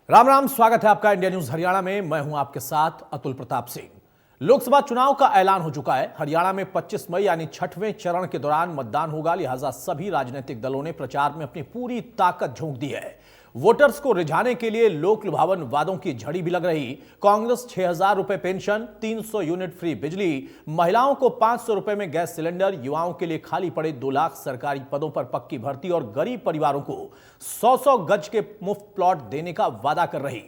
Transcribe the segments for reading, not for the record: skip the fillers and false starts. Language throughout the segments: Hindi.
राम राम, स्वागत है आपका इंडिया न्यूज हरियाणा में। मैं हूं आपके साथ अतुल प्रताप सिंह। लोकसभा चुनाव का ऐलान हो चुका है। हरियाणा में 25 मई यानी छठवें चरण के दौरान मतदान होगा, लिहाजा सभी राजनीतिक दलों ने प्रचार में अपनी पूरी ताकत झोंक दी है। वोटर्स को रिझाने के लिए लोक लुभावन वादों की झड़ी भी लग रही। कांग्रेस 6,000 रुपए पेंशन, 300 यूनिट फ्री बिजली, महिलाओं को 500 रुपए में गैस सिलेंडर, युवाओं के लिए खाली पड़े 2 लाख सरकारी पदों पर पक्की भर्ती और गरीब परिवारों को 100-100 गज के मुफ्त प्लॉट देने का वादा कर रही।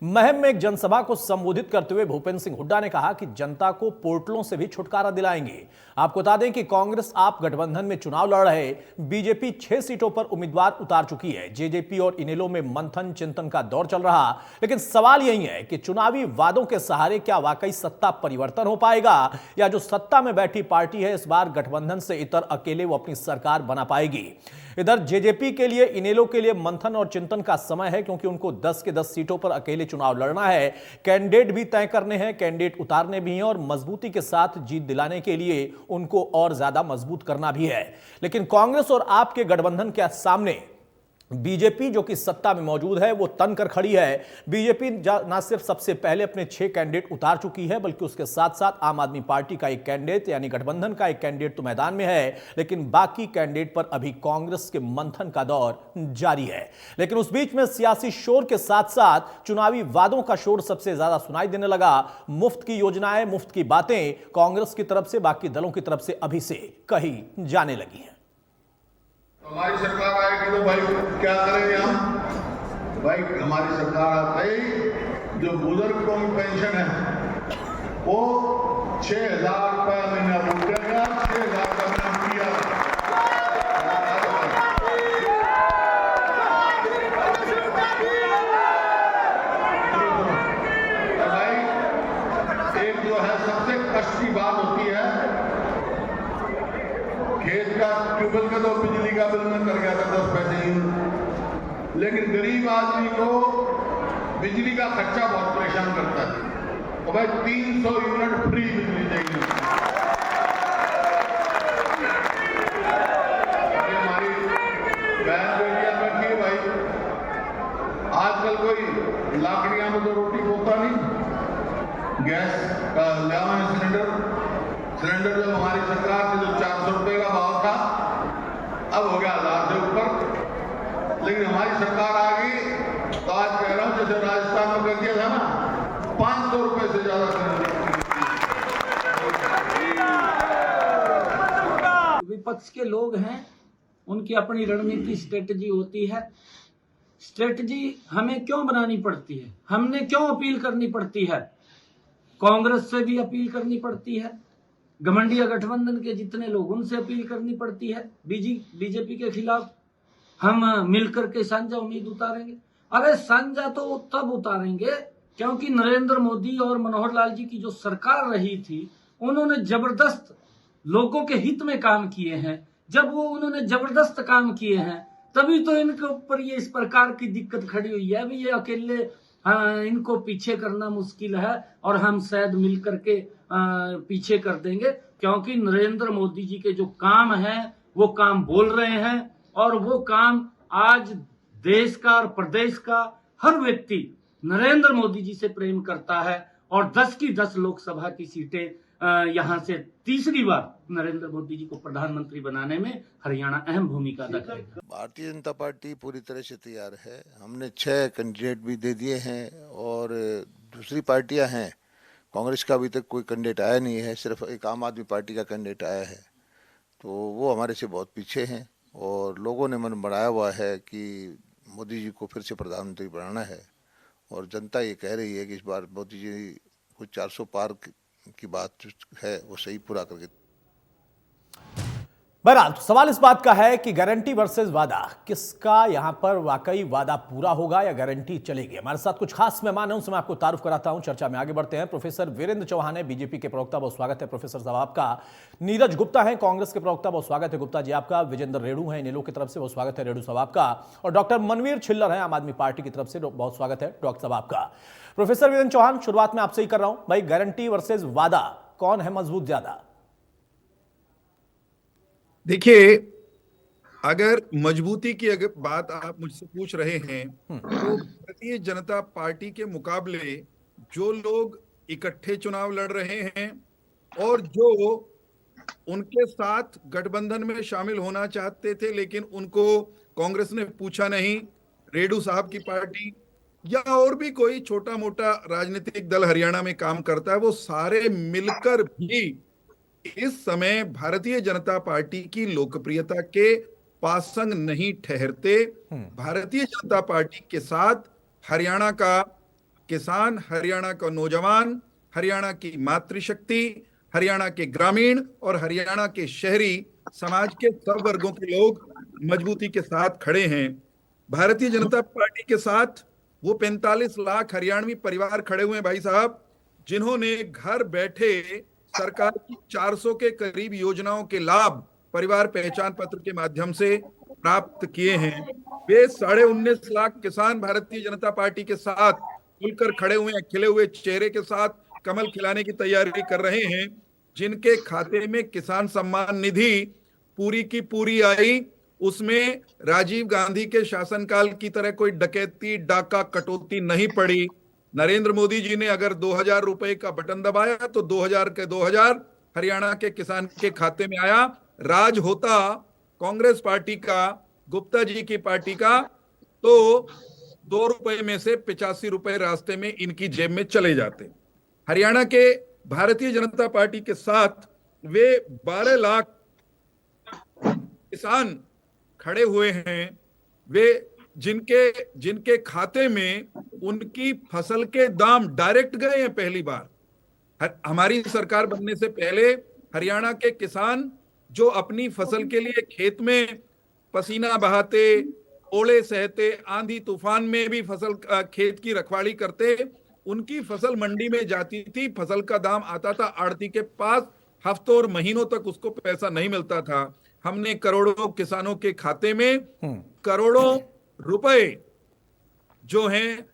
महम में एक जनसभा को संबोधित करते हुए भूपेंद्र सिंह हुड्डा ने कहा कि जनता को पोर्टलों से भी छुटकारा दिलाएंगे। आपको बता दें कि कांग्रेस आप गठबंधन में चुनाव लड़ रहे बीजेपी 6 सीटों पर उम्मीदवार उतार चुकी है। जेजेपी और इनेलो में मंथन चिंतन का दौर चल रहा, लेकिन सवाल यही है कि चुनावी वादों के सहारे क्या वाकई सत्ता परिवर्तन हो पाएगा, या जो सत्ता में बैठी पार्टी है इस बार गठबंधन से इतर अकेले वो अपनी सरकार बना पाएगी। इधर जेजेपी के लिए, इनेलो के लिए मंथन और चिंतन का समय है, क्योंकि उनको 10 के 10 सीटों पर अकेले चुनाव लड़ना है। कैंडिडेट भी तय करने हैं, कैंडिडेट उतारने भी हैं और मजबूती के साथ जीत दिलाने के लिए उनको और ज्यादा मजबूत करना भी है। लेकिन कांग्रेस और आप के गठबंधन के सामने बीजेपी जो कि सत्ता में मौजूद है वो तन कर खड़ी है। बीजेपी ना सिर्फ सबसे पहले अपने 6 कैंडिडेट उतार चुकी है, बल्कि उसके साथ साथ आम आदमी पार्टी का एक कैंडिडेट यानी गठबंधन का एक कैंडिडेट तो मैदान में है, लेकिन बाकी कैंडिडेट पर अभी कांग्रेस के मंथन का दौर जारी है। लेकिन उस बीच में सियासी शोर के साथ साथ चुनावी वादों का शोर सबसे ज्यादा सुनाई देने लगा। मुफ्त की योजनाएं, मुफ्त की बातें कांग्रेस की तरफ से, बाकी दलों की तरफ से अभी से कही जाने लगी हैं। हमारी सरकार आएगी तो भाई क्या करेंगे हम? भाई हमारी सरकार आते ही जो बुजुर्गों की पेंशन है वो 6,000 रुपया महीना रुकेगा। 6,000 का मैंने किया। भाई एक जो है सबसे कष्ट की बात होती है, खेत का ट्यूबवेल का तो बिजली का बिल में कर गया था 10 पैसे ही, लेकिन गरीब आदमी को बिजली का खर्चा बहुत परेशान करता है। तो भाई 300 यूनिट फ्री बिजली देगी। हमारी बहन बेटियां बैठी है भाई, आजकल कोई लाकड़ियां में तो रोटी पोता नहीं, गैस का लावा है सिलेंडर जब हमारी सरकार से जो 400 रुपए का भाव था अब हो गया 1,000 से ऊपर। लेकिन हमारी सरकार आ गई तो आज कह रहा हूं जैसे राजस्थान में कर दिया था ना, 500 रुपए से ज्यादा सिलेंडर। विपक्ष के लोग हैं, उनकी अपनी रणनीति स्ट्रेटजी होती है। स्ट्रेटजी हमें क्यों बनानी पड़ती है, हमने क्यों अपील करनी पड़ती है? कांग्रेस से भी अपील करनी पड़ती है, गठबंधन गठबंधन के जितने लोग उनसे अपील करनी पड़ती है। बीजेपी के खिलाफ हम मिलकर के साझा उम्मीद उतारेंगे। अरे साझा तो तब उतारेंगे क्योंकि नरेंद्र मोदी और मनोहर लाल जी की जो सरकार रही थी उन्होंने जबरदस्त लोगों के हित में काम किए हैं। जब वो उन्होंने जबरदस्त काम किए हैं तभी तो इनके ऊपर ये इस प्रकार की दिक्कत खड़ी हुई है। अभी ये अकेले इनको पीछे करना मुश्किल है और हम शायद मिलकर के पीछे कर देंगे, क्योंकि नरेंद्र मोदी जी के जो काम हैं वो काम बोल रहे हैं और वो काम आज देश का और प्रदेश का हर व्यक्ति नरेंद्र मोदी जी से प्रेम करता है और 10 की 10 लोकसभा की सीटें यहां से तीसरी बार नरेंद्र मोदी जी को प्रधानमंत्री बनाने में हरियाणा अहम भूमिका अदा करेगा। भारतीय जनता पार्टी पूरी तरह से तैयार है। हमने 6 कैंडिडेट भी दे दिए हैं और दूसरी पार्टियां हैं, कांग्रेस का अभी तक कोई कैंडिडेट आया नहीं है, सिर्फ एक आम आदमी पार्टी का कैंडिडेट आया है, तो वो हमारे से बहुत पीछे हैं और लोगों ने मन बनाया हुआ है कि मोदी जी को फिर से प्रधानमंत्री बनाना है और जनता ये कह रही है कि इस बार मोदी जी कुछ 400 पार की बात है वो सही पूरा करके। बहरहाल सवाल इस बात का है कि गारंटी वर्सेस वादा, किसका यहां पर वाकई वादा पूरा होगा या गारंटी चलेगी। हमारे साथ कुछ खास मेहमान हैं, उनसे मैं आपको तारुफ कराता हूं। चर्चा में आगे बढ़ते हैं। प्रोफेसर वीरेंद्र चौहान है, बीजेपी के प्रवक्ता, बहुत स्वागत है प्रोफेसर साहब आपका। नीरज गुप्ता है, कांग्रेस के प्रवक्ता, बहुत स्वागत है गुप्ता जी आपका। विजेंद्र रेणु है इनेलो की तरफ से, बहुत स्वागत है रेणु साहब आपका। और डॉक्टर मनवीर छिल्लर है आम आदमी पार्टी की तरफ से, बहुत स्वागत है डॉक्टर साहब आपका। प्रोफेसर वीरेंद्र चौहान, शुरुआत में आपसे ही कर रहा हूं भाई, गारंटी वर्सेज वादा कौन है मजबूत ज्यादा? देखिए, अगर मजबूती की अगर बात आप मुझसे पूछ रहे हैं तो भारतीय जनता पार्टी के मुकाबले जो लोग इकट्ठे चुनाव लड़ रहे हैं और जो उनके साथ गठबंधन में शामिल होना चाहते थे लेकिन उनको कांग्रेस ने पूछा नहीं, रेडू साहब की पार्टी या और भी कोई छोटा मोटा राजनीतिक दल हरियाणा में काम करता है, वो सारे मिलकर भी इस समय भारतीय जनता पार्टी की लोकप्रियता के पासंग नहीं ठहरते। भारतीय जनता पार्टी के साथ हरियाणा का किसान, हरियाणा का नौजवान, हरियाणा की मातृशक्ति, हरियाणा के ग्रामीण और हरियाणा के शहरी समाज के सब वर्गों के लोग मजबूती के साथ खड़े हैं। भारतीय जनता पार्टी के साथ वो 45 लाख हरियाणवी परिवार खड़े हुए हैं भाई साहब, जिन्होंने घर बैठे सरकार की 400 के करीब योजनाओं के लाभ परिवार पहचान पत्र के माध्यम से प्राप्त किए हैं। वे 19.5 लाख किसान भारतीय जनता पार्टी के साथ खुलकर खड़े हुए हैं, खिले हुए चेहरे के साथ कमल खिलाने की तैयारी कर रहे हैं, जिनके खाते में किसान सम्मान निधि पूरी की पूरी आई। उसमें राजीव गांधी के शासनकाल की तरह कोई डकैती, डाका, कटौती नहीं पड़ी। नरेंद्र मोदी जी ने अगर 2000 रुपए का बटन दबाया तो 2000 के 2000 हरियाणा के किसान के खाते में आया। राज होता कांग्रेस पार्टी का, गुप्ता जी की पार्टी का, तो 2 रुपए में से 85 रुपए रास्ते में इनकी जेब में चले जाते। हरियाणा के भारतीय जनता पार्टी के साथ वे 12 लाख किसान खड़े हुए हैं, वे जिनके खाते में उनकी फसल के दाम डायरेक्ट गए हैं पहली बार। हमारी सरकार बनने से पहले हरियाणा के किसान जो अपनी फसल के लिए खेत में पसीना बहाते, ओले सहते, आंधी तूफान में भी फसल खेत की रखवाली करते, उनकी फसल मंडी में जाती थी, फसल का दाम आता था आड़ती के पास, हफ्तों और महीनों तक उसको पैसा नहीं मिलता था। हमने करोड़ों किसानों के खाते में करोड़ों रुपए जो हैं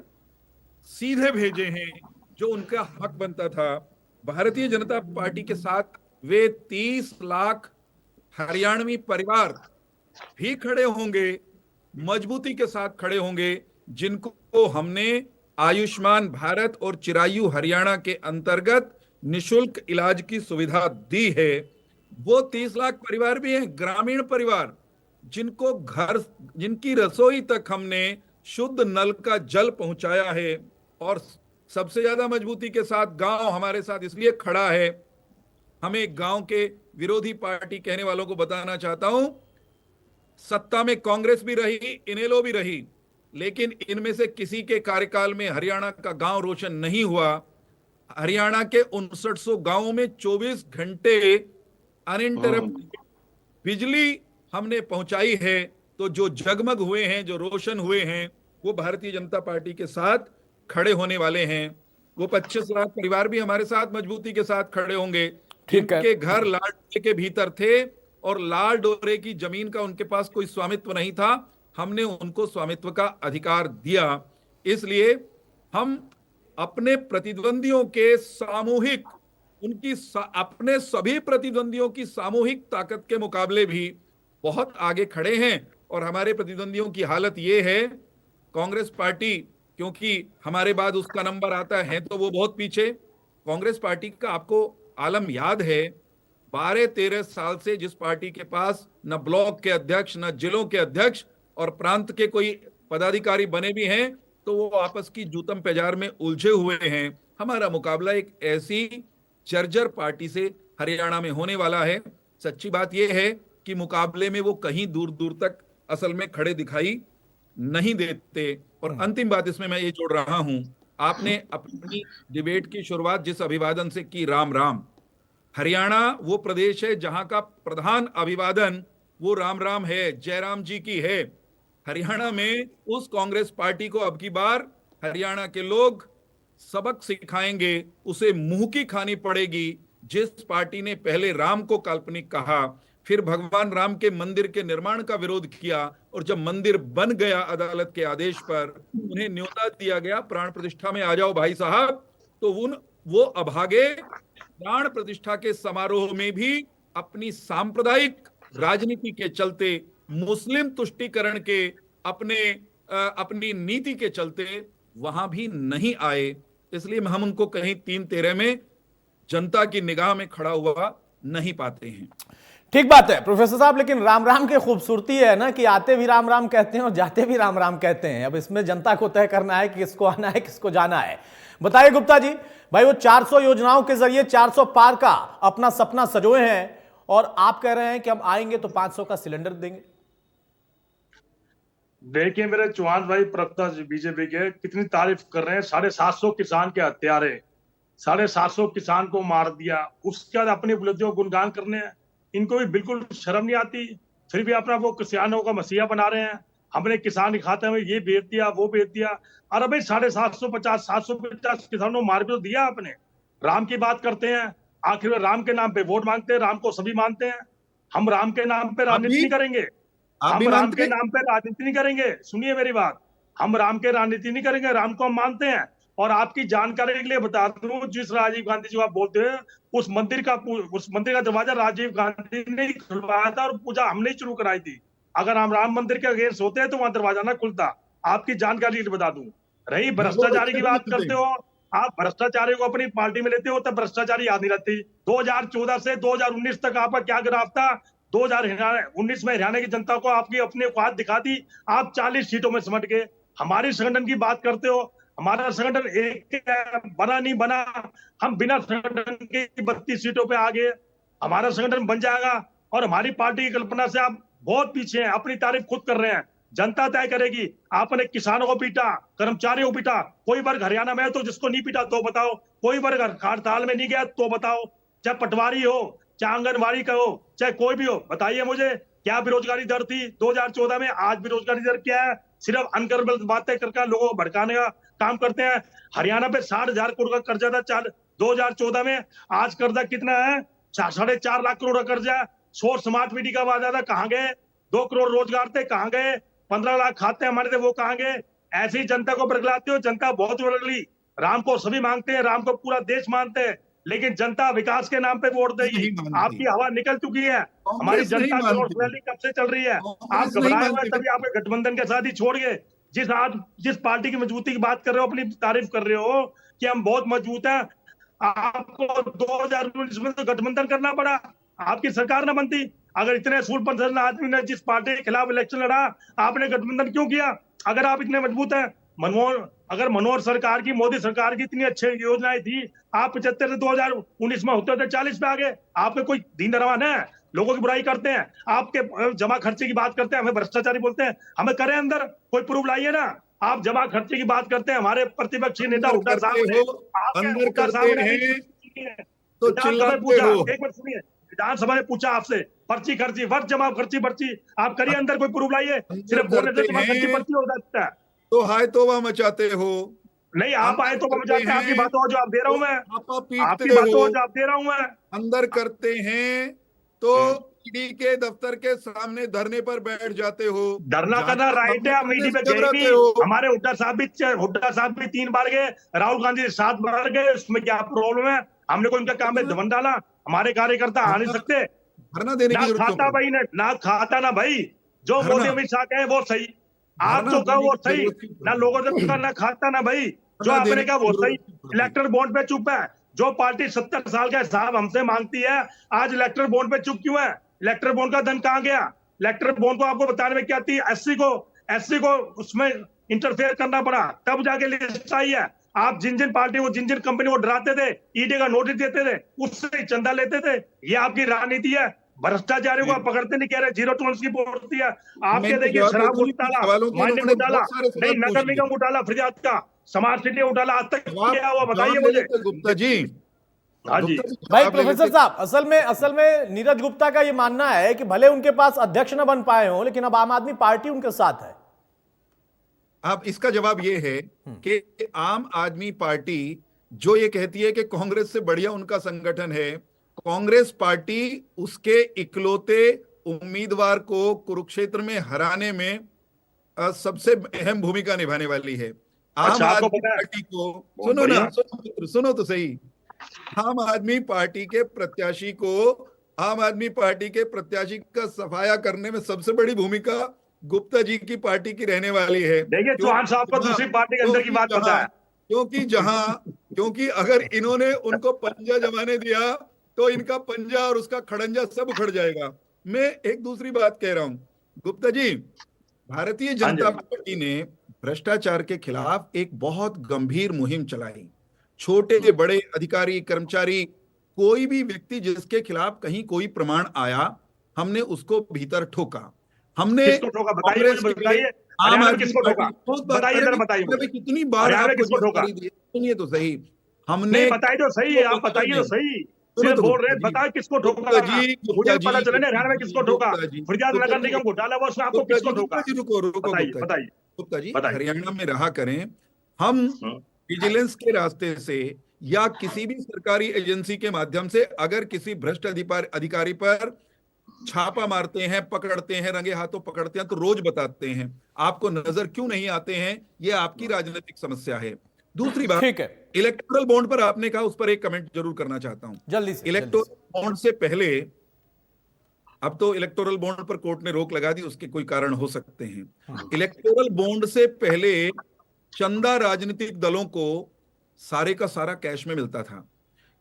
सीधे भेजे हैं, जो उनका हक बनता था। भारतीय जनता पार्टी के साथ वे 30 लाख हरियाणवी परिवार भी खड़े होंगे, मजबूती के साथ खड़े होंगे, जिनको हमने आयुष्मान भारत और चिरायु हरियाणा के अंतर्गत निशुल्क इलाज की सुविधा दी है। वो 30 लाख परिवार भी हैं, ग्रामीण परिवार, जिनको घर, जिनकी रसोई तक हमने शुद्ध नल का जल पहुंचाया है। और सबसे ज्यादा मजबूती के साथ गांव हमारे साथ इसलिए खड़ा है, हमें गांव के विरोधी पार्टी कहने वालों को बताना चाहता हूं, सत्ता में कांग्रेस भी रही, इनेलो भी रही, लेकिन इनमें से किसी के कार्यकाल में हरियाणा का गांव रोशन नहीं हुआ। हरियाणा के 5900 गांवों में 24 घंटे अनइंटरप्टेड बिजली हमने पहुंचाई है। तो जो जगमग हुए हैं, जो रोशन हुए हैं, वो भारतीय जनता पार्टी के साथ खड़े होने वाले हैं। वो 25 लाख परिवार भी हमारे साथ मजबूती के साथ खड़े होंगे, जिनके घर लाल डोरे के भीतर थे और लाल डोरे की जमीन का उनके पास कोई स्वामित्व नहीं था, हमने उनको स्वामित्व का अधिकार दिया। इसलिए हम अपने प्रतिद्वंदियों के सामूहिक, अपने सभी प्रतिद्वंदियों की सामूहिक ताकत के मुकाबले भी बहुत आगे खड़े हैं। और हमारे प्रतिद्वंदियों की हालत ये है, कांग्रेस पार्टी, क्योंकि हमारे बाद उसका नंबर आता है तो वो बहुत पीछे। कांग्रेस पार्टी का आपको आलम याद है, 12-13 साल से जिस पार्टी के पास न ब्लॉक के अध्यक्ष, न जिलों के अध्यक्ष और प्रांत के कोई पदाधिकारी बने भी हैं, तो वो आपस की जूतम पेजार में उलझे हुए हैं। हमारा मुकाबला एक ऐसी जर्जर पार्टी से हरियाणा में होने वाला है। सच्ची बात यह है कि मुकाबले में वो कहीं दूर दूर तक असल में खड़े दिखाई नहीं देते। और अंतिम बात इसमें मैं ये जोड़ रहा हूं, आपने अपनी डिबेट की शुरुआत जिस अभिवादन से की, राम राम, हरियाणा वो प्रदेश है जहां का प्रधान अभिवादन वो राम राम है, जयराम जी की है। हरियाणा में उस कांग्रेस पार्टी को अब की बार हरियाणा के लोग सबक सिखाएंगे, उसे मुंह की खानी पड़ेगी। जिस पार्टी ने पहले राम को काल्पनिक कहा, फिर भगवान राम के मंदिर के निर्माण का विरोध किया, और जब मंदिर बन गया अदालत के आदेश पर, उन्हें न्योता दिया गया प्राण प्रतिष्ठा में आ जाओ भाई साहब, तो वो अभागे प्राण प्रतिष्ठा के समारोह में भी अपनी सांप्रदायिक राजनीति के चलते मुस्लिम तुष्टीकरण के अपनी नीति के चलते वहां भी नहीं आए, इसलिए हम उनको कहीं 3-13 में जनता की निगाह में खड़ा हुआ नहीं पाते हैं। ठीक बात है प्रोफेसर साहब, लेकिन राम राम की खूबसूरती है ना कि आते भी राम राम कहते हैं और जाते भी राम राम कहते हैं। अब इसमें जनता को तय करना है कि किसको आना है किसको जाना है। बताइए गुप्ता जी, भाई वो 400 योजनाओं के जरिए 400 पार का अपना सपना सजोए हैं और आप कह रहे हैं कि हम आएंगे तो 500 का सिलेंडर देंगे। देखिए मेरे चौहान भाई प्रवक्ता बीजेपी के कितनी तारीफ कर रहे हैं। 750 किसान के हत्यारे, 750 किसान को मार दिया, उसके बाद अपनी उपलब्धियों को गुणगान करने हैं। इनको भी बिल्कुल शर्म नहीं आती, फिर भी अपना वो किसानों का मसीहा बना रहे हैं। हमने किसान के खाते में ये बेच दिया वो बेच दिया। अरे भाई 750 किसानों को मार भी तो दिया आपने। राम की बात करते हैं, आखिर में राम के नाम पे वोट मांगते हैं, राम को सभी मानते हैं। हम राम के नाम पे राजनीति नहीं करेंगे, हम राम के नाम पे राजनीति नहीं करेंगे। सुनिए मेरी बात, हम राम के राजनीति नहीं करेंगे, राम को हम मानते हैं। और आपकी जानकारी के लिए बता दूं, जिस राजीव गांधी जी आप बोलते हैं, उस मंदिर का दरवाजा राजीव गांधी ने खुलवाया था और पूजा हमने शुरू कराई थी। अगर हम राम मंदिर के अगेंस्ट होते हैं तो वहां दरवाजा ना खुलता। आपकी जानकारी बता दूं। रही भ्रष्टाचारी की बात करते हो, आप भ्रष्टाचारी को अपनी पार्टी में लेते हो तब भ्रष्टाचारी याद नहीं रहती। 2014 से 2019 तक आपका क्या ग्राफ था? 2019 में हरियाणा की जनता को आपकी अपनी औकात दिखा दी, आप 40 सीटों में सिमट गए। हमारे संगठन की बात करते हो, हमारा संगठन एक बना नहीं बना, हम बिना संगठन के 32 सीटों पे आ गए। हमारा संगठन बन जाएगा और हमारी पार्टी की कल्पना से आप बहुत पीछे हैं, अपनी तारीफ खुद कर रहे हैं। जनता तय करेगी। आपने किसानों को पीटा, कर्मचारियों को पीटा, कोई वर्ग हरियाणा में है तो जिसको नहीं पीटा तो बताओ, कोई वर्ग हड़ताल में नहीं गया तो बताओ, चाहे पटवारी हो, चाहे आंगनबाड़ी का हो, चाहे कोई भी हो, बताइए मुझे क्या बेरोजगारी दर थी 2014 में, आज बेरोजगारी दर क्या है? सिर्फ अनकरेबल बातें करके लोगों को भड़काने का काम करते हैं। हरियाणा पे 60,000 करोड़ का कर्जा था 2014 में, आज कर्जा कितना है? 4.5 लाख करोड़ का कर्जा। 100 स्मार्ट सिटी का वादा था, कहां गए? 2 करोड़ रोजगार थे, कहां गए? 15 लाख खाते हमारे थे, वो कहां गए? ऐसी जनता को बरगलाते हो। जनता बहुत बरगली। राम को सभी मांगते हैं, राम को पूरा देश मानते हैं, लेकिन जनता विकास के नाम पे वोट देगी। आपकी हवा निकल चुकी है, हमारी जनता रैली कब से चल रही है? आप घबराए हुए तभी आप गठबंधन के साथ ही छोड़ गए। जिस पार्टी की मजबूती की बात कर रहे हो, अपनी तारीफ कर रहे हो कि हम बहुत मजबूत हैं, आपको 2019 में तो गठबंधन करना पड़ा, आपकी सरकार न बनती। अगर इतने सूरपंथन आदमी ने जिस पार्टी के खिलाफ इलेक्शन लड़ा, आपने गठबंधन क्यों किया? अगर आप इतने मजबूत हैं, अगर मनोहर सरकार की, मोदी सरकार की इतनी अच्छी योजनाएं थी, आप 75 से 2019 में होते होते 40 पे आ गए। आपके कोई दीन दरवान है? लोगों की बुराई करते हैं, आपके जमा खर्चे की बात करते हैं, हमें भ्रष्टाचारी बोलते हैं, हमें करें अंदर कोई प्रूफ लाइए ना। आप जमा खर्चे की बात करते हैं, हमारे प्रतिपक्षी नेता हुड्डा साहब ने तो चिल्लाते हो। एक बार सुनिए, विधानसभा ने पूछा आपसे, पर्ची खर्ची, वर्ष जमा खर्ची पर्ची, आप करिए अंदर कोई प्रूफ लाइए। सिर्फ बोलने से जमा खर्ची पर्ची हो जाता है तो हाय तोबा मचाते हो। नहीं, आप आए तो मचाते हैं, आपकी बातों का जवाब दे रहा हूं मैं, आपकी बातों का जवाब दे रहा हूं मैं। अंदर करते हैं तो ईडी के दफ्तर के सामने धरने पर बैठ जाते हो। धरना करना राइट है, हम ईडी पे गए भी, हमारे हुड्डा साहब भी 3 बार गए, राहुल गांधी 7 बार गए, उसमें क्या प्रॉब्लम है? हमने कोई उनका काम में दमन डाला? हमारे कार्यकर्ता आ नहीं सकते? धरना देने की जरूरत खाता भाई ने ना खाता ना भाई, जो मोदी अमित शाह कहे वो सही, आप जो कहो वो सही, ना लोगों से पूछा, ना खाता ना भाई, जो आपने कहा वो सही। इलेक्टर बॉन्ड पे चुप है, जो पार्टी 70 साल का हिसाब हमसे मांगती है, आज इलेक्टर बॉन्ड पे चुप क्यों है? इलेक्टर बॉन्ड का धन कहां गया? इलेक्टर बॉन्ड को आपको बताने में क्या थी? एससी को उसमें इंटरफेयर करना पड़ा, तब जाके लिस्ट आई है। आप जिन पार्टी को, जिन कंपनी को डराते थे, ईडी का नोटिस देते थे, उससे चंदा लेते थे, ये आपकी राजनीति है। भ्रष्टाचारियों को आप पकड़ते नहीं, कह रहे जीरो टॉलरेंस की पॉलिसी है। आपके देखिए शराब घोटाला, मान्य घोटाला, नहीं नगर निगम घोटाला, फ्रिजात का, स्मार्ट सिटी घोटाला, आज तक क्या हुआ बताइए मुझे। गुप्ता जी, हाँ जी भाई प्रोफेसर साहब, असल में नीरज गुप्ता का यह मानना है कि भले उनके पास अध्यक्ष न बन पाए हो, लेकिन अब आम आदमी पार्टी उनके साथ है। अब इसका जवाब यह है कि आम आदमी पार्टी जो ये कहती है कि कांग्रेस से बढ़िया उनका संगठन है, कांग्रेस पार्टी उसके इकलौते उम्मीदवार को कुरुक्षेत्र में हराने में सबसे अहम भूमिका निभाने वाली है। आम आदमी पार्टी को सुनो तो सही, आम आदमी पार्टी के प्रत्याशी को आम आदमी पार्टी के प्रत्याशी का सफाया करने में सबसे बड़ी भूमिका गुप्ता जी की पार्टी की रहने वाली है। देखिए चौहान साहब को दूसरी पार्टी के अंदर की बात पता है। क्योंकि अगर इन्होंने उनको पंजा जमाने दिया तो इनका पंजा और उसका खड़ंजा सब उखड़ जाएगा। मैं एक दूसरी बात कह रहा हूं, गुप्ता जी, भारतीय जनता पार्टी ने भ्रष्टाचार के खिलाफ एक बहुत गंभीर मुहिम चलाई। छोटे बड़े अधिकारी कर्मचारी, कोई भी व्यक्ति जिसके खिलाफ कहीं कोई प्रमाण आया, हमने उसको भीतर ठोका। हमने किसको ठोका बताइए, मुझे बताइए। हरियाणा में किसको ठोका बताइए, जरा बताइए। कितनी बार आपको जानकारी दी, सुनिए तो सही। हमने बताइए तो सही, आप बताइए तो सही। सिर्फ बोल रहे हैं, बताओ किसको ठोका जी, मुझे पता चले ना हरियाणा में किसको ठोका। फरीदाबाद नगर निगम घोटाला हुआ, उसमें आपको किसको ठोका? रुको बताइए गुप्ता जी, हरियाणा में रहा करें हम विजिलेंस के रास्ते से या किसी भी सरकारी एजेंसी के माध्यम से अगर किसी भ्रष्ट अधिकारी पर छापा मारते हैं, पकड़ते हैं, रंगे हाथों पकड़ते हैं तो रोज बताते हैं। आपको नजर क्यों नहीं आते हैं, ये आपकी राजनीतिक समस्या है। दूसरी बात, ठीक है, इलेक्टोरल बॉन्ड पर आपने कहा, उस पर एक कमेंट जरूर करना चाहता हूं जल्दी से। इलेक्टोरल बॉन्ड से पहले, अब तो इलेक्टोरल बॉन्ड पर कोर्ट ने रोक लगा दी, उसके कोई कारण हो सकते हैं। इलेक्टोरल बॉन्ड से पहले चंदा राजनीतिक दलों को सारे का सारा कैश में मिलता था।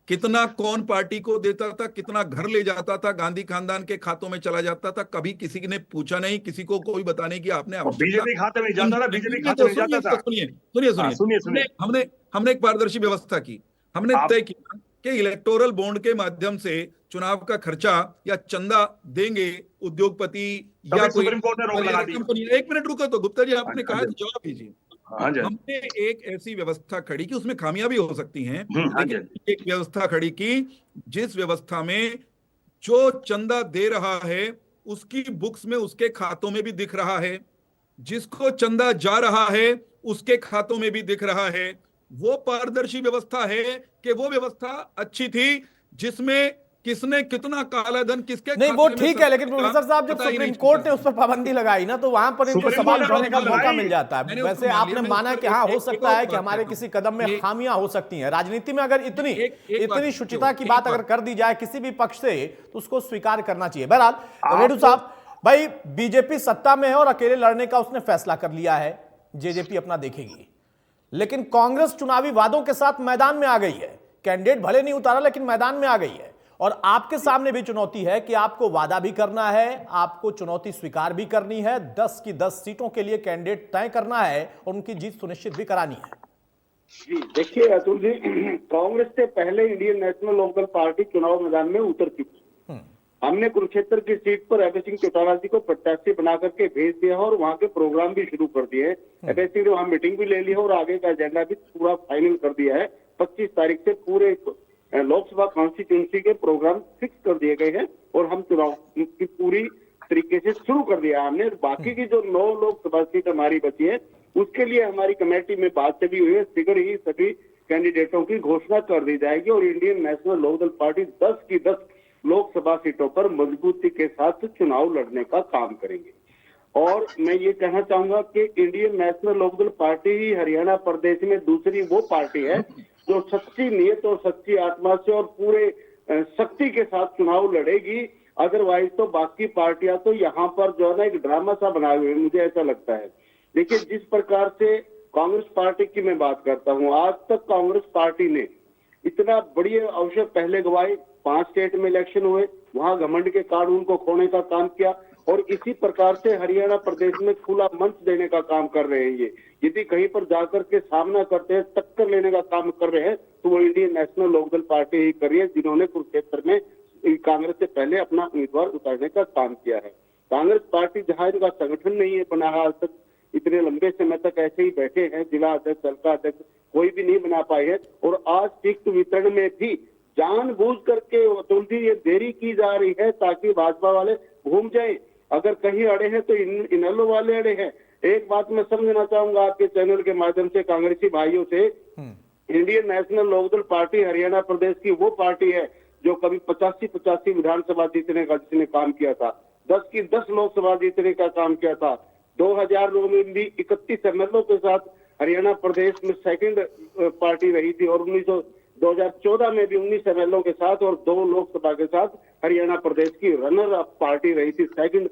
कितना कौन पार्टी को देता था, कितना घर ले जाता था, गांधी खानदान के खातों में चला जाता था, कभी किसी ने पूछा नहीं, किसी को कोई बताने की आपने बीजेपी खाते में जाता था, बीजेपी खाते में जाता था। सुनिए, हमने एक पारदर्शी व्यवस्था की। हमने तय किया कि इलेक्टोरल बॉन्ड के माध्यम से चुनाव का खर्चा या चंदा देंगे उद्योगपति या कोई कंपनी। एक मिनट रुको तो गुप्ता जी, आपने कहा जवाब दीजिए। हमने एक ऐसी व्यवस्था खड़ी की, उसमें खामियां भी हो सकती हैं, लेकिन एक व्यवस्था खड़ी की जिस व्यवस्था में जो चंदा दे रहा है उसकी बुक्स में उसके खातों में भी दिख रहा है, जिसको चंदा जा रहा है उसके खातों में भी दिख रहा है। वो पारदर्शी व्यवस्था है कि वो व्यवस्था अच्छी थी जिसमें किसने कितना काला धन किसके नहीं, वो ठीक है, लेकिन प्रोफेसर साहब जब सुप्रीम कोर्ट ने उस पर पाबंदी लगाई ना, तो वहां पर इनको सवाल उठाने का मौका मिल जाता है। वैसे आपने माना कि हाँ, हो सकता है कि हमारे किसी कदम में खामियां हो सकती हैं। राजनीति में अगर इतनी शुचिता की बात अगर कर दी जाए किसी भी पक्ष से, तो उसको स्वीकार करना चाहिए। बहरहाल रेड्डी साहब, भाई बीजेपी सत्ता में है और अकेले लड़ने का उसने फैसला कर लिया है, जेजेपी अपना देखेगी, लेकिन कांग्रेस चुनावी वादों के साथ मैदान में आ गई है। कैंडिडेट भले नहीं उतारा, लेकिन मैदान में आ गई है। और आपके सामने भी चुनौती है कि आपको वादा भी करना है, आपको चुनौती स्वीकार भी करनी है, 10 की 10 सीटों के लिए कैंडिडेट तय करना है और उनकी जीत सुनिश्चित भी करानी है। जी देखिए अतुल जी, कांग्रेस से पहले इंडियन नेशनल लोकदल पार्टी चुनाव मैदान में उतर चुकी। हमने कुरुक्षेत्र की सीट पर अभय सिंह चौटाला जी को प्रत्याशी बना करके भेज दिया और वहां के प्रोग्राम भी शुरू कर दिए। अभय सिंह ने वहां मीटिंग भी ले ली है और आगे का एजेंडा भी पूरा फाइनल कर दिया है। 25 तारीख से पूरे लोकसभा कॉन्स्टिट्यूंसी के प्रोग्राम फिक्स कर दिए गए हैं और हम चुनाव की पूरी तरीके से शुरू कर दिया हमने। बाकी की जो 9 लोकसभा सीट हमारी बची है, उसके लिए हमारी कमेटी में बात चली हुई है। शीघ्र ही सभी कैंडिडेटों की घोषणा कर दी जाएगी और इंडियन नेशनल लोकदल पार्टी 10 की 10 लोकसभा सीटों पर मजबूती के साथ चुनाव लड़ने का काम करेंगे। और मैं ये कहना चाहूंगा कि इंडियन नेशनल लोकदल पार्टी ही हरियाणा प्रदेश में दूसरी वो पार्टी है जो सच्ची नीयत और सच्ची आत्मा से और पूरे शक्ति के साथ चुनाव लड़ेगी। अदरवाइज तो बाकी पार्टियां तो यहाँ पर जो है ना एक ड्रामा सा बनाए हुए, मुझे ऐसा लगता है। देखिए जिस प्रकार से कांग्रेस पार्टी की मैं बात करता हूँ, आज तक कांग्रेस पार्टी ने इतना बड़ी अवसर पहले गवाए, 5 स्टेट में इलेक्शन हुए, वहां घमंड के कानून को खोने का काम किया और इसी प्रकार से हरियाणा प्रदेश में खुला मंच देने का काम कर रहे हैं। ये यदि कहीं पर जाकर के सामना करते हैं, टक्कर लेने का काम कर रहे हैं, तो वो इंडियन नेशनल लोकदल पार्टी ही कर रही है, जिन्होंने कुरुक्षेत्र में कांग्रेस से पहले अपना उम्मीदवार उतारने का काम किया है। कांग्रेस पार्टी जहां इनका संगठन नहीं है बना, आज तक इतने लंबे समय तक ऐसे ही बैठे हैं, जिला अध्यक्ष हल्का अध्यक्ष कोई भी नहीं बना पाए है। और आज टिकट वितरण में भी जानबूझ करके अतुल जी ये देरी की जा रही है ताकि भाजपा वाले घूम जाए। अगर कहीं अड़े हैं तो इनेलो वाले अड़े हैं। एक बात मैं समझना चाहूंगा आपके चैनल के माध्यम से कांग्रेसी भाइयों से, Indian National Lokdal party Haryana प्रदेश की वो पार्टी है जो कभी 85 विधानसभा जीतने का जिसने काम किया था, 10 की 10 लोकसभा जीतने का काम किया था। 2009 में भी 31 एमएलओ के साथ हरियाणा प्रदेश में सेकंड पार्टी रही थी और 2014 में भी 19 एमएलओ के साथ और 2 लोकसभा के साथ हरियाणा प्रदेश की रनर अप पार्टी रही थी, सेकंड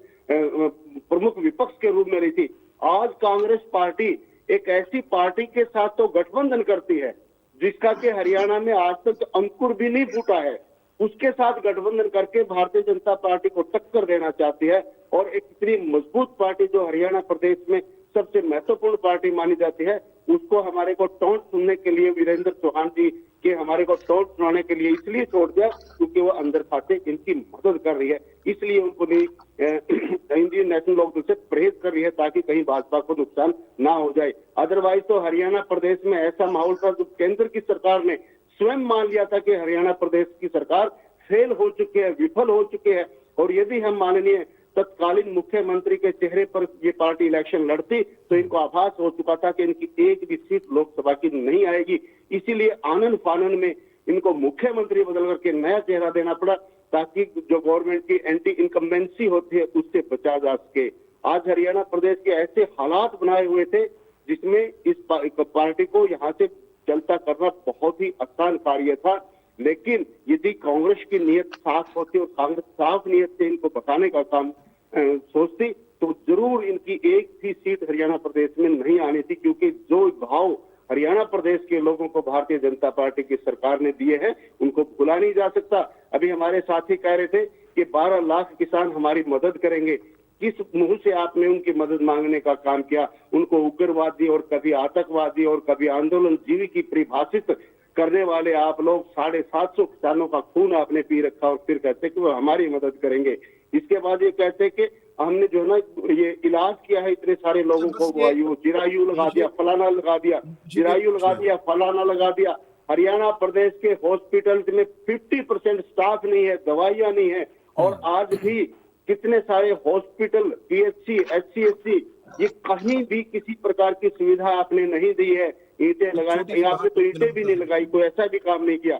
प्रमुख विपक्ष के रूप में रही थी। आज कांग्रेस पार्टी एक ऐसी पार्टी के साथ तो गठबंधन करती है जिसका कि हरियाणा में आज तक अंकुर भी नहीं फूटा है, उसके साथ गठबंधन करके भारतीय जनता पार्टी को टक्कर देना चाहती है। और एक इतनी मजबूत पार्टी जो हरियाणा प्रदेश में सबसे महत्वपूर्ण पार्टी मानी जाती है, उसको हमारे को टोंट सुनने के लिए वीरेंद्र चौहान जी के हमारे को टोंट सुनाने के लिए इसलिए छोड़ दिया क्योंकि वो अंदर खाते इनकी मदद कर रही है, इसलिए उनको भी इंडियन नेशनल लोकदल से परहेज कर रही है ताकि कहीं भाजपा को नुकसान ना हो जाए। अदरवाइज तो हरियाणा प्रदेश में ऐसा माहौल था जो केंद्र की सरकार ने स्वयं मान लिया था कि हरियाणा प्रदेश की सरकार फेल हो चुकी है, विफल हो चुकी है। और यदि हम माननीय तत्कालीन मुख्यमंत्री के चेहरे पर ये पार्टी इलेक्शन लड़ती तो इनको आभास हो चुका था कि इनकी एक भी सीट लोकसभा की नहीं आएगी। इसीलिए आनन फानन में इनको मुख्यमंत्री बदल करके नया चेहरा देना पड़ा ताकि जो गवर्नमेंट की एंटी इनकम्बेंसी होती है उससे बचा जा सके। आज हरियाणा प्रदेश के ऐसे हालात बनाए हुए थे जिसमें इस पार्टी को यहाँ से चलता करना बहुत ही आसान कार्य था, लेकिन यदि कांग्रेस की नीयत साफ होती और कांग्रेस साफ नीयत से इनको बचाने का काम सोचती तो जरूर इनकी एक भी सीट हरियाणा प्रदेश में नहीं आनी थी, क्योंकि जो भाव हरियाणा प्रदेश के लोगों को भारतीय जनता पार्टी की सरकार ने दिए हैं उनको भुला नहीं जा सकता। अभी हमारे साथी कह रहे थे कि 12 लाख किसान हमारी मदद करेंगे, किस मुंह से आपने उनकी मदद मांगने का काम किया? उनको उग्रवादी और कभी आतंकवादी और कभी आंदोलन जीवी की परिभाषित करने वाले आप लोग 750 किसानों का खून आपने पी रखा और फिर कहते कि वो हमारी मदद करेंगे। इसके बाद ये कहते कि हमने जो है ना ये इलाज किया है इतने सारे लोगों को, चिरायु लगा दिया, फलाना लगा दिया, चिरायु लगा दिया, फलाना लगा दिया। हरियाणा प्रदेश के हॉस्पिटल में 50% स्टाफ नहीं है, दवाइयां नहीं है और आज भी कितने सारे हॉस्पिटल, पीएचसी, एचसीएससी, ये कहीं भी किसी प्रकार की सुविधा आपने नहीं दी है। ईंटें लगाने, आपने तो ईंटें भी नहीं लगाई, कोई ऐसा भी काम नहीं किया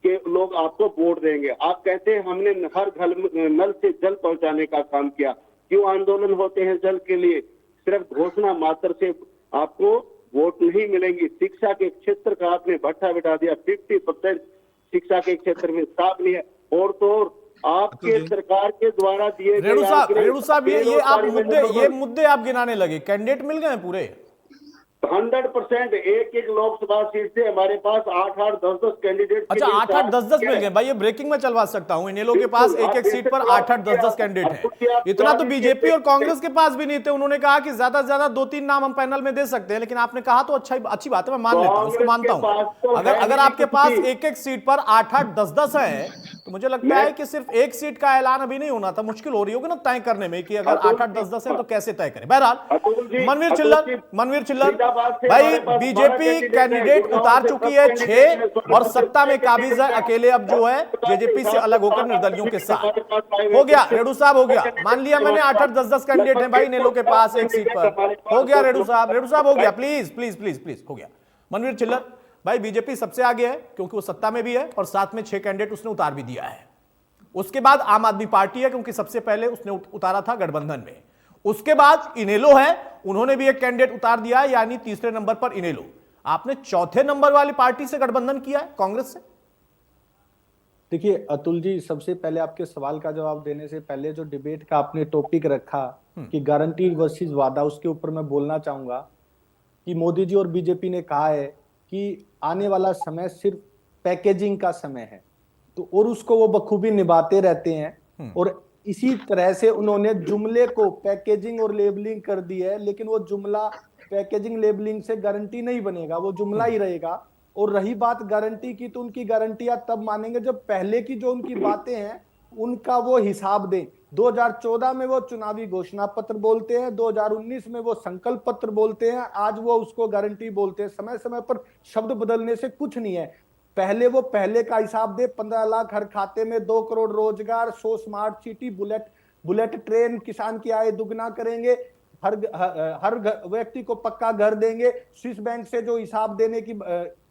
कि लोग आपको वोट देंगे। आप कहते हैं हमने हर घर नल से जल पहुंचाने का काम किया। क्यों आंदोलन होते हैं जल के लिए? सिर्फ घोषणा मात्र से आपको वोट नहीं मिलेंगी। शिक्षा के क्षेत्र का आपने भट्ठा बिठा दिया, 50% शिक्षा के क्षेत्र में स्टाफ नहीं है। और तो और आपके सरकार के द्वारा दिए रेणु साहब ये मुद्दे आप गिनाने लगे, कैंडिडेट मिल गए पूरे? 100% एक लोकसभा सीट से हमारे पास 8-8, 10-10 कैंडिडेट। अच्छा, 8-8, 10-10 मिल गए। भाई ये ब्रेकिंग में चलवा सकता हूं, इनेलो के पास एक सीट पर 8-8, 10-10 कैंडिडेट हैं। इतना तो बीजेपी और कांग्रेस के पास भी नहीं थे। उन्होंने कहा कि ज्यादा से ज्यादा 2-3 नाम हम पैनल में दे सकते हैं, लेकिन आपने कहा तो अच्छी बात है, मैं मान लेता हूं, उसको मानता हूं। अगर आपके पास एक सीट पर 8-8, 10-10 है तो मुझे लगता है कि सिर्फ एक सीट का ऐलान अभी नहीं होना था। मुश्किल हो रही होगी ना तय करने में कि अगर 8-8, 10-10 है तो कैसे तय करें। बहरहाल मनवीर चिल्लर भाई, बीजेपी कैंडिडेट उतार चुकी है 6 और सत्ता में काबिज है अकेले अब जो है जेजेपी से अलग होकर निर्दलियों के साथ। हो गया रेणु साहब, हो गया, मान लिया मैंने 8-8, 10-10 कैंडिडेट हैं भाई नेलो के पास एक सीट पर। हो गया रेणु साहब हो गया, प्लीज प्लीज प्लीज प्लीज हो गया। मनवीर चिल्लर भाई, बीजेपी सबसे आगे है क्योंकि वो सत्ता में भी है और साथ में 6 कैंडिडेट उसने उतार भी दिया है। उसके बाद आम आदमी पार्टी है क्योंकि सबसे पहले उसने उतारा था गठबंधन में। उसके बाद इनेलो है, उन्होंने भी एक कैंडिडेट उतार दिया है, यानी तीसरे नंबर पर इनेलो। आपने चौथे नंबर वाली पार्टी से गठबंधन किया है, कांग्रेस से। देखिए अतुल जी, सबसे पहले आपके सवाल का जवाब देने से पहले जो डिबेट का आपने टॉपिक रखा कि गारंटी वर्सेस वादा, उसके ऊपर मैं बोलना चाहूंगा कि मोदी जी और बीजेपी ने कहा है कि आने वाला समय सिर्फ पैकेजिंग का समय है, तो और उसको वो बखूबी निभाते रहते हैं। और इसी तरह से उन्होंने जुमले को पैकेजिंग और लेबलिंग कर दी है, लेकिन वो जुमला पैकेजिंग लेबलिंग से गारंटी नहीं बनेगा, वो जुमला ही रहेगा। और रही बात गारंटी की, तो उनकी गारंटियां तब मानेंगे जब पहले की जो उनकी बातें हैं उनका वो हिसाब दें। 2014 में वो चुनावी घोषणा पत्र बोलते हैं, 2019 में वो संकल्प पत्र बोलते हैं, आज वो उसको गारंटी बोलते हैं। समय समय पर शब्द बदलने से कुछ नहीं है। पहले वो पहले का हिसाब दे, 15 लाख हर खाते में, 2 करोड़ रोजगार, 100 स्मार्ट सिटी, बुलेट ट्रेन, किसान की आय दुगना करेंगे, हर व्यक्ति को पक्का घर देंगे। स्विस बैंक से जो हिसाब देने की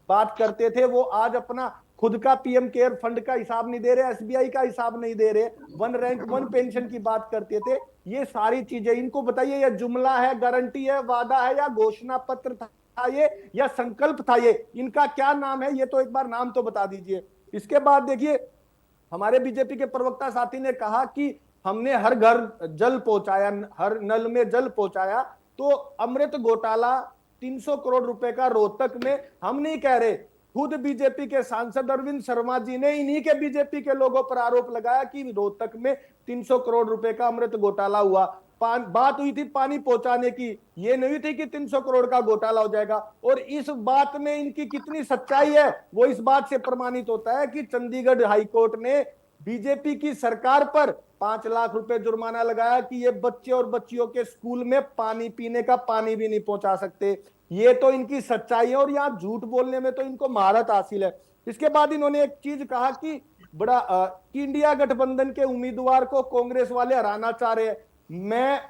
बात करते थे, वो आज अपना खुद का पीएम केयर फंड का हिसाब नहीं दे रहे, एसबीआई का हिसाब नहीं दे रहे, 1 रैंक 1 पेंशन की बात करते थे। ये सारी चीजें इनको बताइए, ये जुमला है, गारंटी है, वादा है या घोषणा पत्र था? था ये या संकल्प था ये? इनका क्या नाम है ये तो एक बार नाम तो बता दीजिए। इसके बाद देखिए, हमारे बीजेपी के प्रवक्ता साथी ने कहा कि हमने हर घर जल पहुंचाया, हर नल में जल पहुंचाया। तो अमृत घोटाला 300 करोड़ रुपए का रोहतक में हम नहीं कह रहे, खुद बीजेपी के सांसद अरविंद शर्मा जी ने इन्हीं के बीजेपी के लोगों पर आरोप लगाया कि रोहतक में 300 करोड़ रुपए का अमृत घोटाला हुआ। बात हुई थी पानी पहुंचाने की, ये नहीं थी कि 300 करोड़ का घोटाला हो जाएगा। और इस बात में इनकी कितनी सच्चाई है वो इस बात से प्रमाणित होता है कि चंडीगढ़ हाईकोर्ट ने बीजेपी की सरकार पर 5 लाख रुपए जुर्माना लगाया कि ये बच्चे और बच्चियों के स्कूल में पानी पीने का पानी भी नहीं पहुंचा सकते। ये तो इनकी सच्चाई है और यहाँ झूठ बोलने में तो इनको महारत हासिल है। इसके बाद इन्होंने एक चीज कहा कि कि इंडिया गठबंधन के उम्मीदवार को कांग्रेस वाले हराना चाह रहे हैं। मैं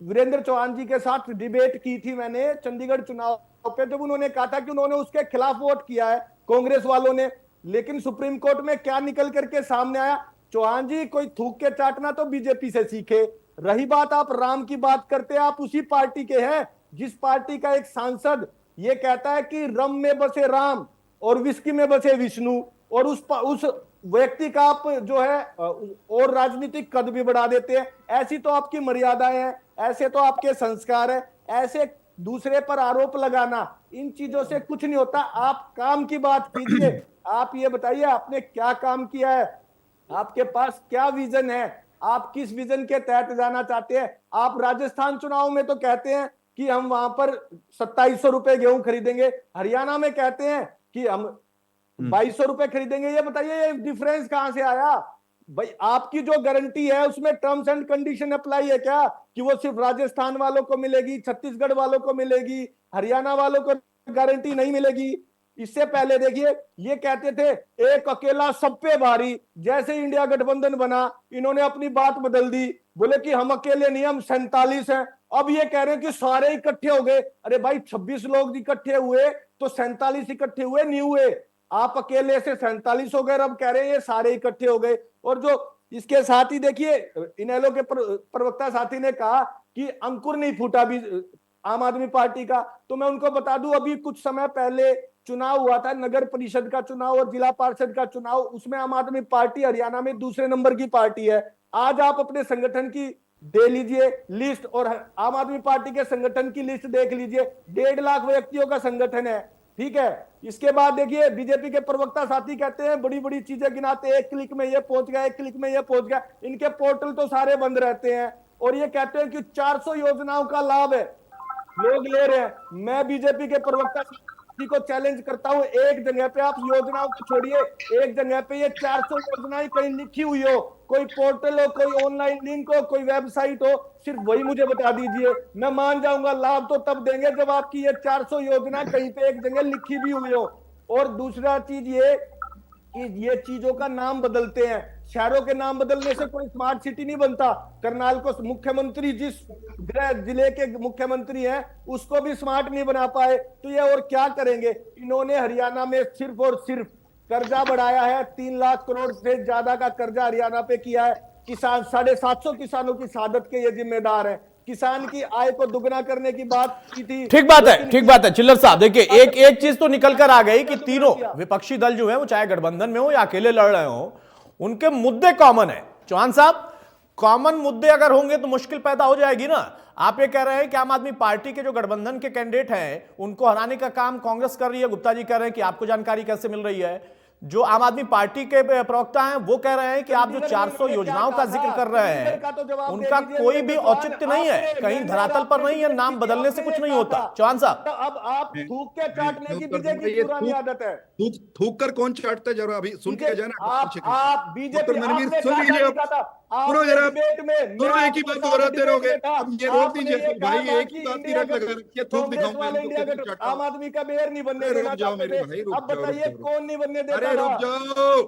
वीरेंद्र चौहान जी के साथ डिबेट की थी मैंने चंडीगढ़ चुनाव पे, जब उन्होंने कहा था कि उन्होंने उसके खिलाफ वोट किया है कांग्रेस वालों ने, लेकिन सुप्रीम कोर्ट में क्या निकल करके सामने आया? चौहान जी, कोई थूक के चाटना तो बीजेपी से सीखे। रही बात आप राम की बात करते हैं, आप उसी पार्टी के हैं जिस पार्टी का एक सांसद ये कहता है कि रम में बसे राम और विस्की में बसे विष्णु, और उस व्यक्ति का आप जो है और राजनीतिक कद भी बढ़ा देते हैं। ऐसी तो आपकी मर्यादाएं हैं, ऐसे तो आपके संस्कार है। ऐसे दूसरे पर आरोप लगाना, इन चीजों से कुछ नहीं होता। आप काम की बात कीजिए। आप ये बताइए आपने क्या काम किया है, आपके पास क्या विजन है, आप किस विजन के तहत जाना चाहते हैं? आप राजस्थान चुनाव में तो कहते हैं कि हम वहां पर 2700 रुपए गेहूं खरीदेंगे, हरियाणा में कहते हैं कि हम 2200 रुपए खरीदेंगे। ये बताइए ये डिफरेंस कहां से आया भाई? आपकी जो गारंटी है उसमें टर्म्स एंड कंडीशन अप्लाई है क्या कि वो सिर्फ राजस्थान वालों को मिलेगी, छत्तीसगढ़ वालों को मिलेगी, हरियाणा वालों को गारंटी नहीं मिलेगी? इससे पहले देखिए ये कहते थे एक अकेला सब पे भारी, जैसे इंडिया गठबंधन बना इन्होंने अपनी बात बदल दी, बोले कि हम अकेले नहीं, हम 47 हैं। अब ये कह रहे हैं कि सारे इकट्ठे हो गए। अरे भाई 26 लोग इकट्ठे हुए तो 47 इकट्ठे हुए नहीं हुए? आप अकेले से 47 हो गए, अब कह रहे हैं ये सारे इकट्ठे हो गए। और जो इसके साथ ही देखिए इनेलो के प्रवक्ता साथी ने कहा कि अंकुर नहीं फूटा भी आम आदमी पार्टी का। तो मैं उनको बता दूं अभी कुछ समय पहले चुनाव हुआ था, नगर परिषद का चुनाव और जिला पार्षद का चुनाव, उसमें आम आदमी पार्टी हरियाणा में दूसरे नंबर की पार्टी है। आज आप अपने संगठन की दे लीजिए लिस्ट और आम आदमी पार्टी के संगठन की लिस्ट देख लीजिए, 1.5 लाख व्यक्तियों का संगठन है, ठीक है। इसके बाद देखिए बीजेपी के प्रवक्ता साथी कहते हैं बड़ी बड़ी चीजें गिनाते हैं, एक क्लिक में ये पहुंच गया, एक क्लिक में ये पहुंच गया। इनके पोर्टल तो सारे बंद रहते हैं और ये कहते हैं कि 400 योजनाओं का लाभ है, लोग ले रहे हैं। मैं बीजेपी के प्रवक्ता साथी को चैलेंज करता हूं, एक जगह पे आप योजनाओं को छोड़िए, एक जगह पे ये 400 योजनाएं कहीं लिखी हुई हो, कोई पोर्टल हो, कोई ऑनलाइन लिंक हो, कोई वेबसाइट हो, सिर्फ वही मुझे बता दीजिए। मैं मान जाऊंगा लाभ तो तब देंगे जब आपकी ये 400 योजना कहीं पे एक जगह लिखी भी हुई हो। और दूसरा चीज ये कि ये चीजों का नाम बदलते हैं, शहरों के नाम बदलने से कोई स्मार्ट सिटी नहीं बनता। करनाल को मुख्यमंत्री जिस गृह जिले के मुख्यमंत्री हैं उसको भी स्मार्ट नहीं बना पाए, तो ये और क्या करेंगे? इन्होंने हरियाणा में सिर्फ और सिर्फ कर्जा बढ़ाया है, 3 लाख करोड़ से ज्यादा का कर्जा हरियाणा पे किया है। किसान 750 किसानों की शहादत के ये जिम्मेदार है। किसान की आय को दुगना करने की बात की थी। ठीक बात है चिल्लर साहब। देखिए एक चीज तो निकल कर आ गई कि तीनों विपक्षी दल जो है वो चाहे गठबंधन में हो या अकेले लड़ रहे हो, उनके मुद्दे कॉमन है। चौहान साहब, कॉमन मुद्दे अगर होंगे तो मुश्किल पैदा हो जाएगी ना। आप ये कह रहे हैं कि आम आदमी पार्टी के जो गठबंधन के कैंडिडेट हैं उनको हराने का काम कांग्रेस कर रही है। गुप्ता जी कह रहे हैं कि आपको जानकारी कैसे मिल रही है? जो आम आदमी पार्टी के प्रवक्ता हैं वो कह रहे हैं कि आप जो 400 योजनाओं का जिक्र कर रहे हैं उनका कोई भी औचित्य नहीं है, कहीं धरातल पर नहीं है, नाम बदलने से कुछ नहीं होता। चौहान साहब, अब आप थूक के चाटने की बीजेपी की पुरानी आदत है। थूक कर कौन चाटता है? जरा अभी सुन के जाना। आप बीजेपी सुन लीजिए, सुनो जरा, दोनों एक ही बात दोहराते रहोगे। अब ये रोक दीजिए भाई, एक ही बात की रट लगा रखी है, थूक दिखाऊंगा। आम आदमी का मेयर नहीं बनने देना। रुक जाओ मेरे भाई, अब बताइए कौन नहीं बनने देता? अरे रुक जाओ,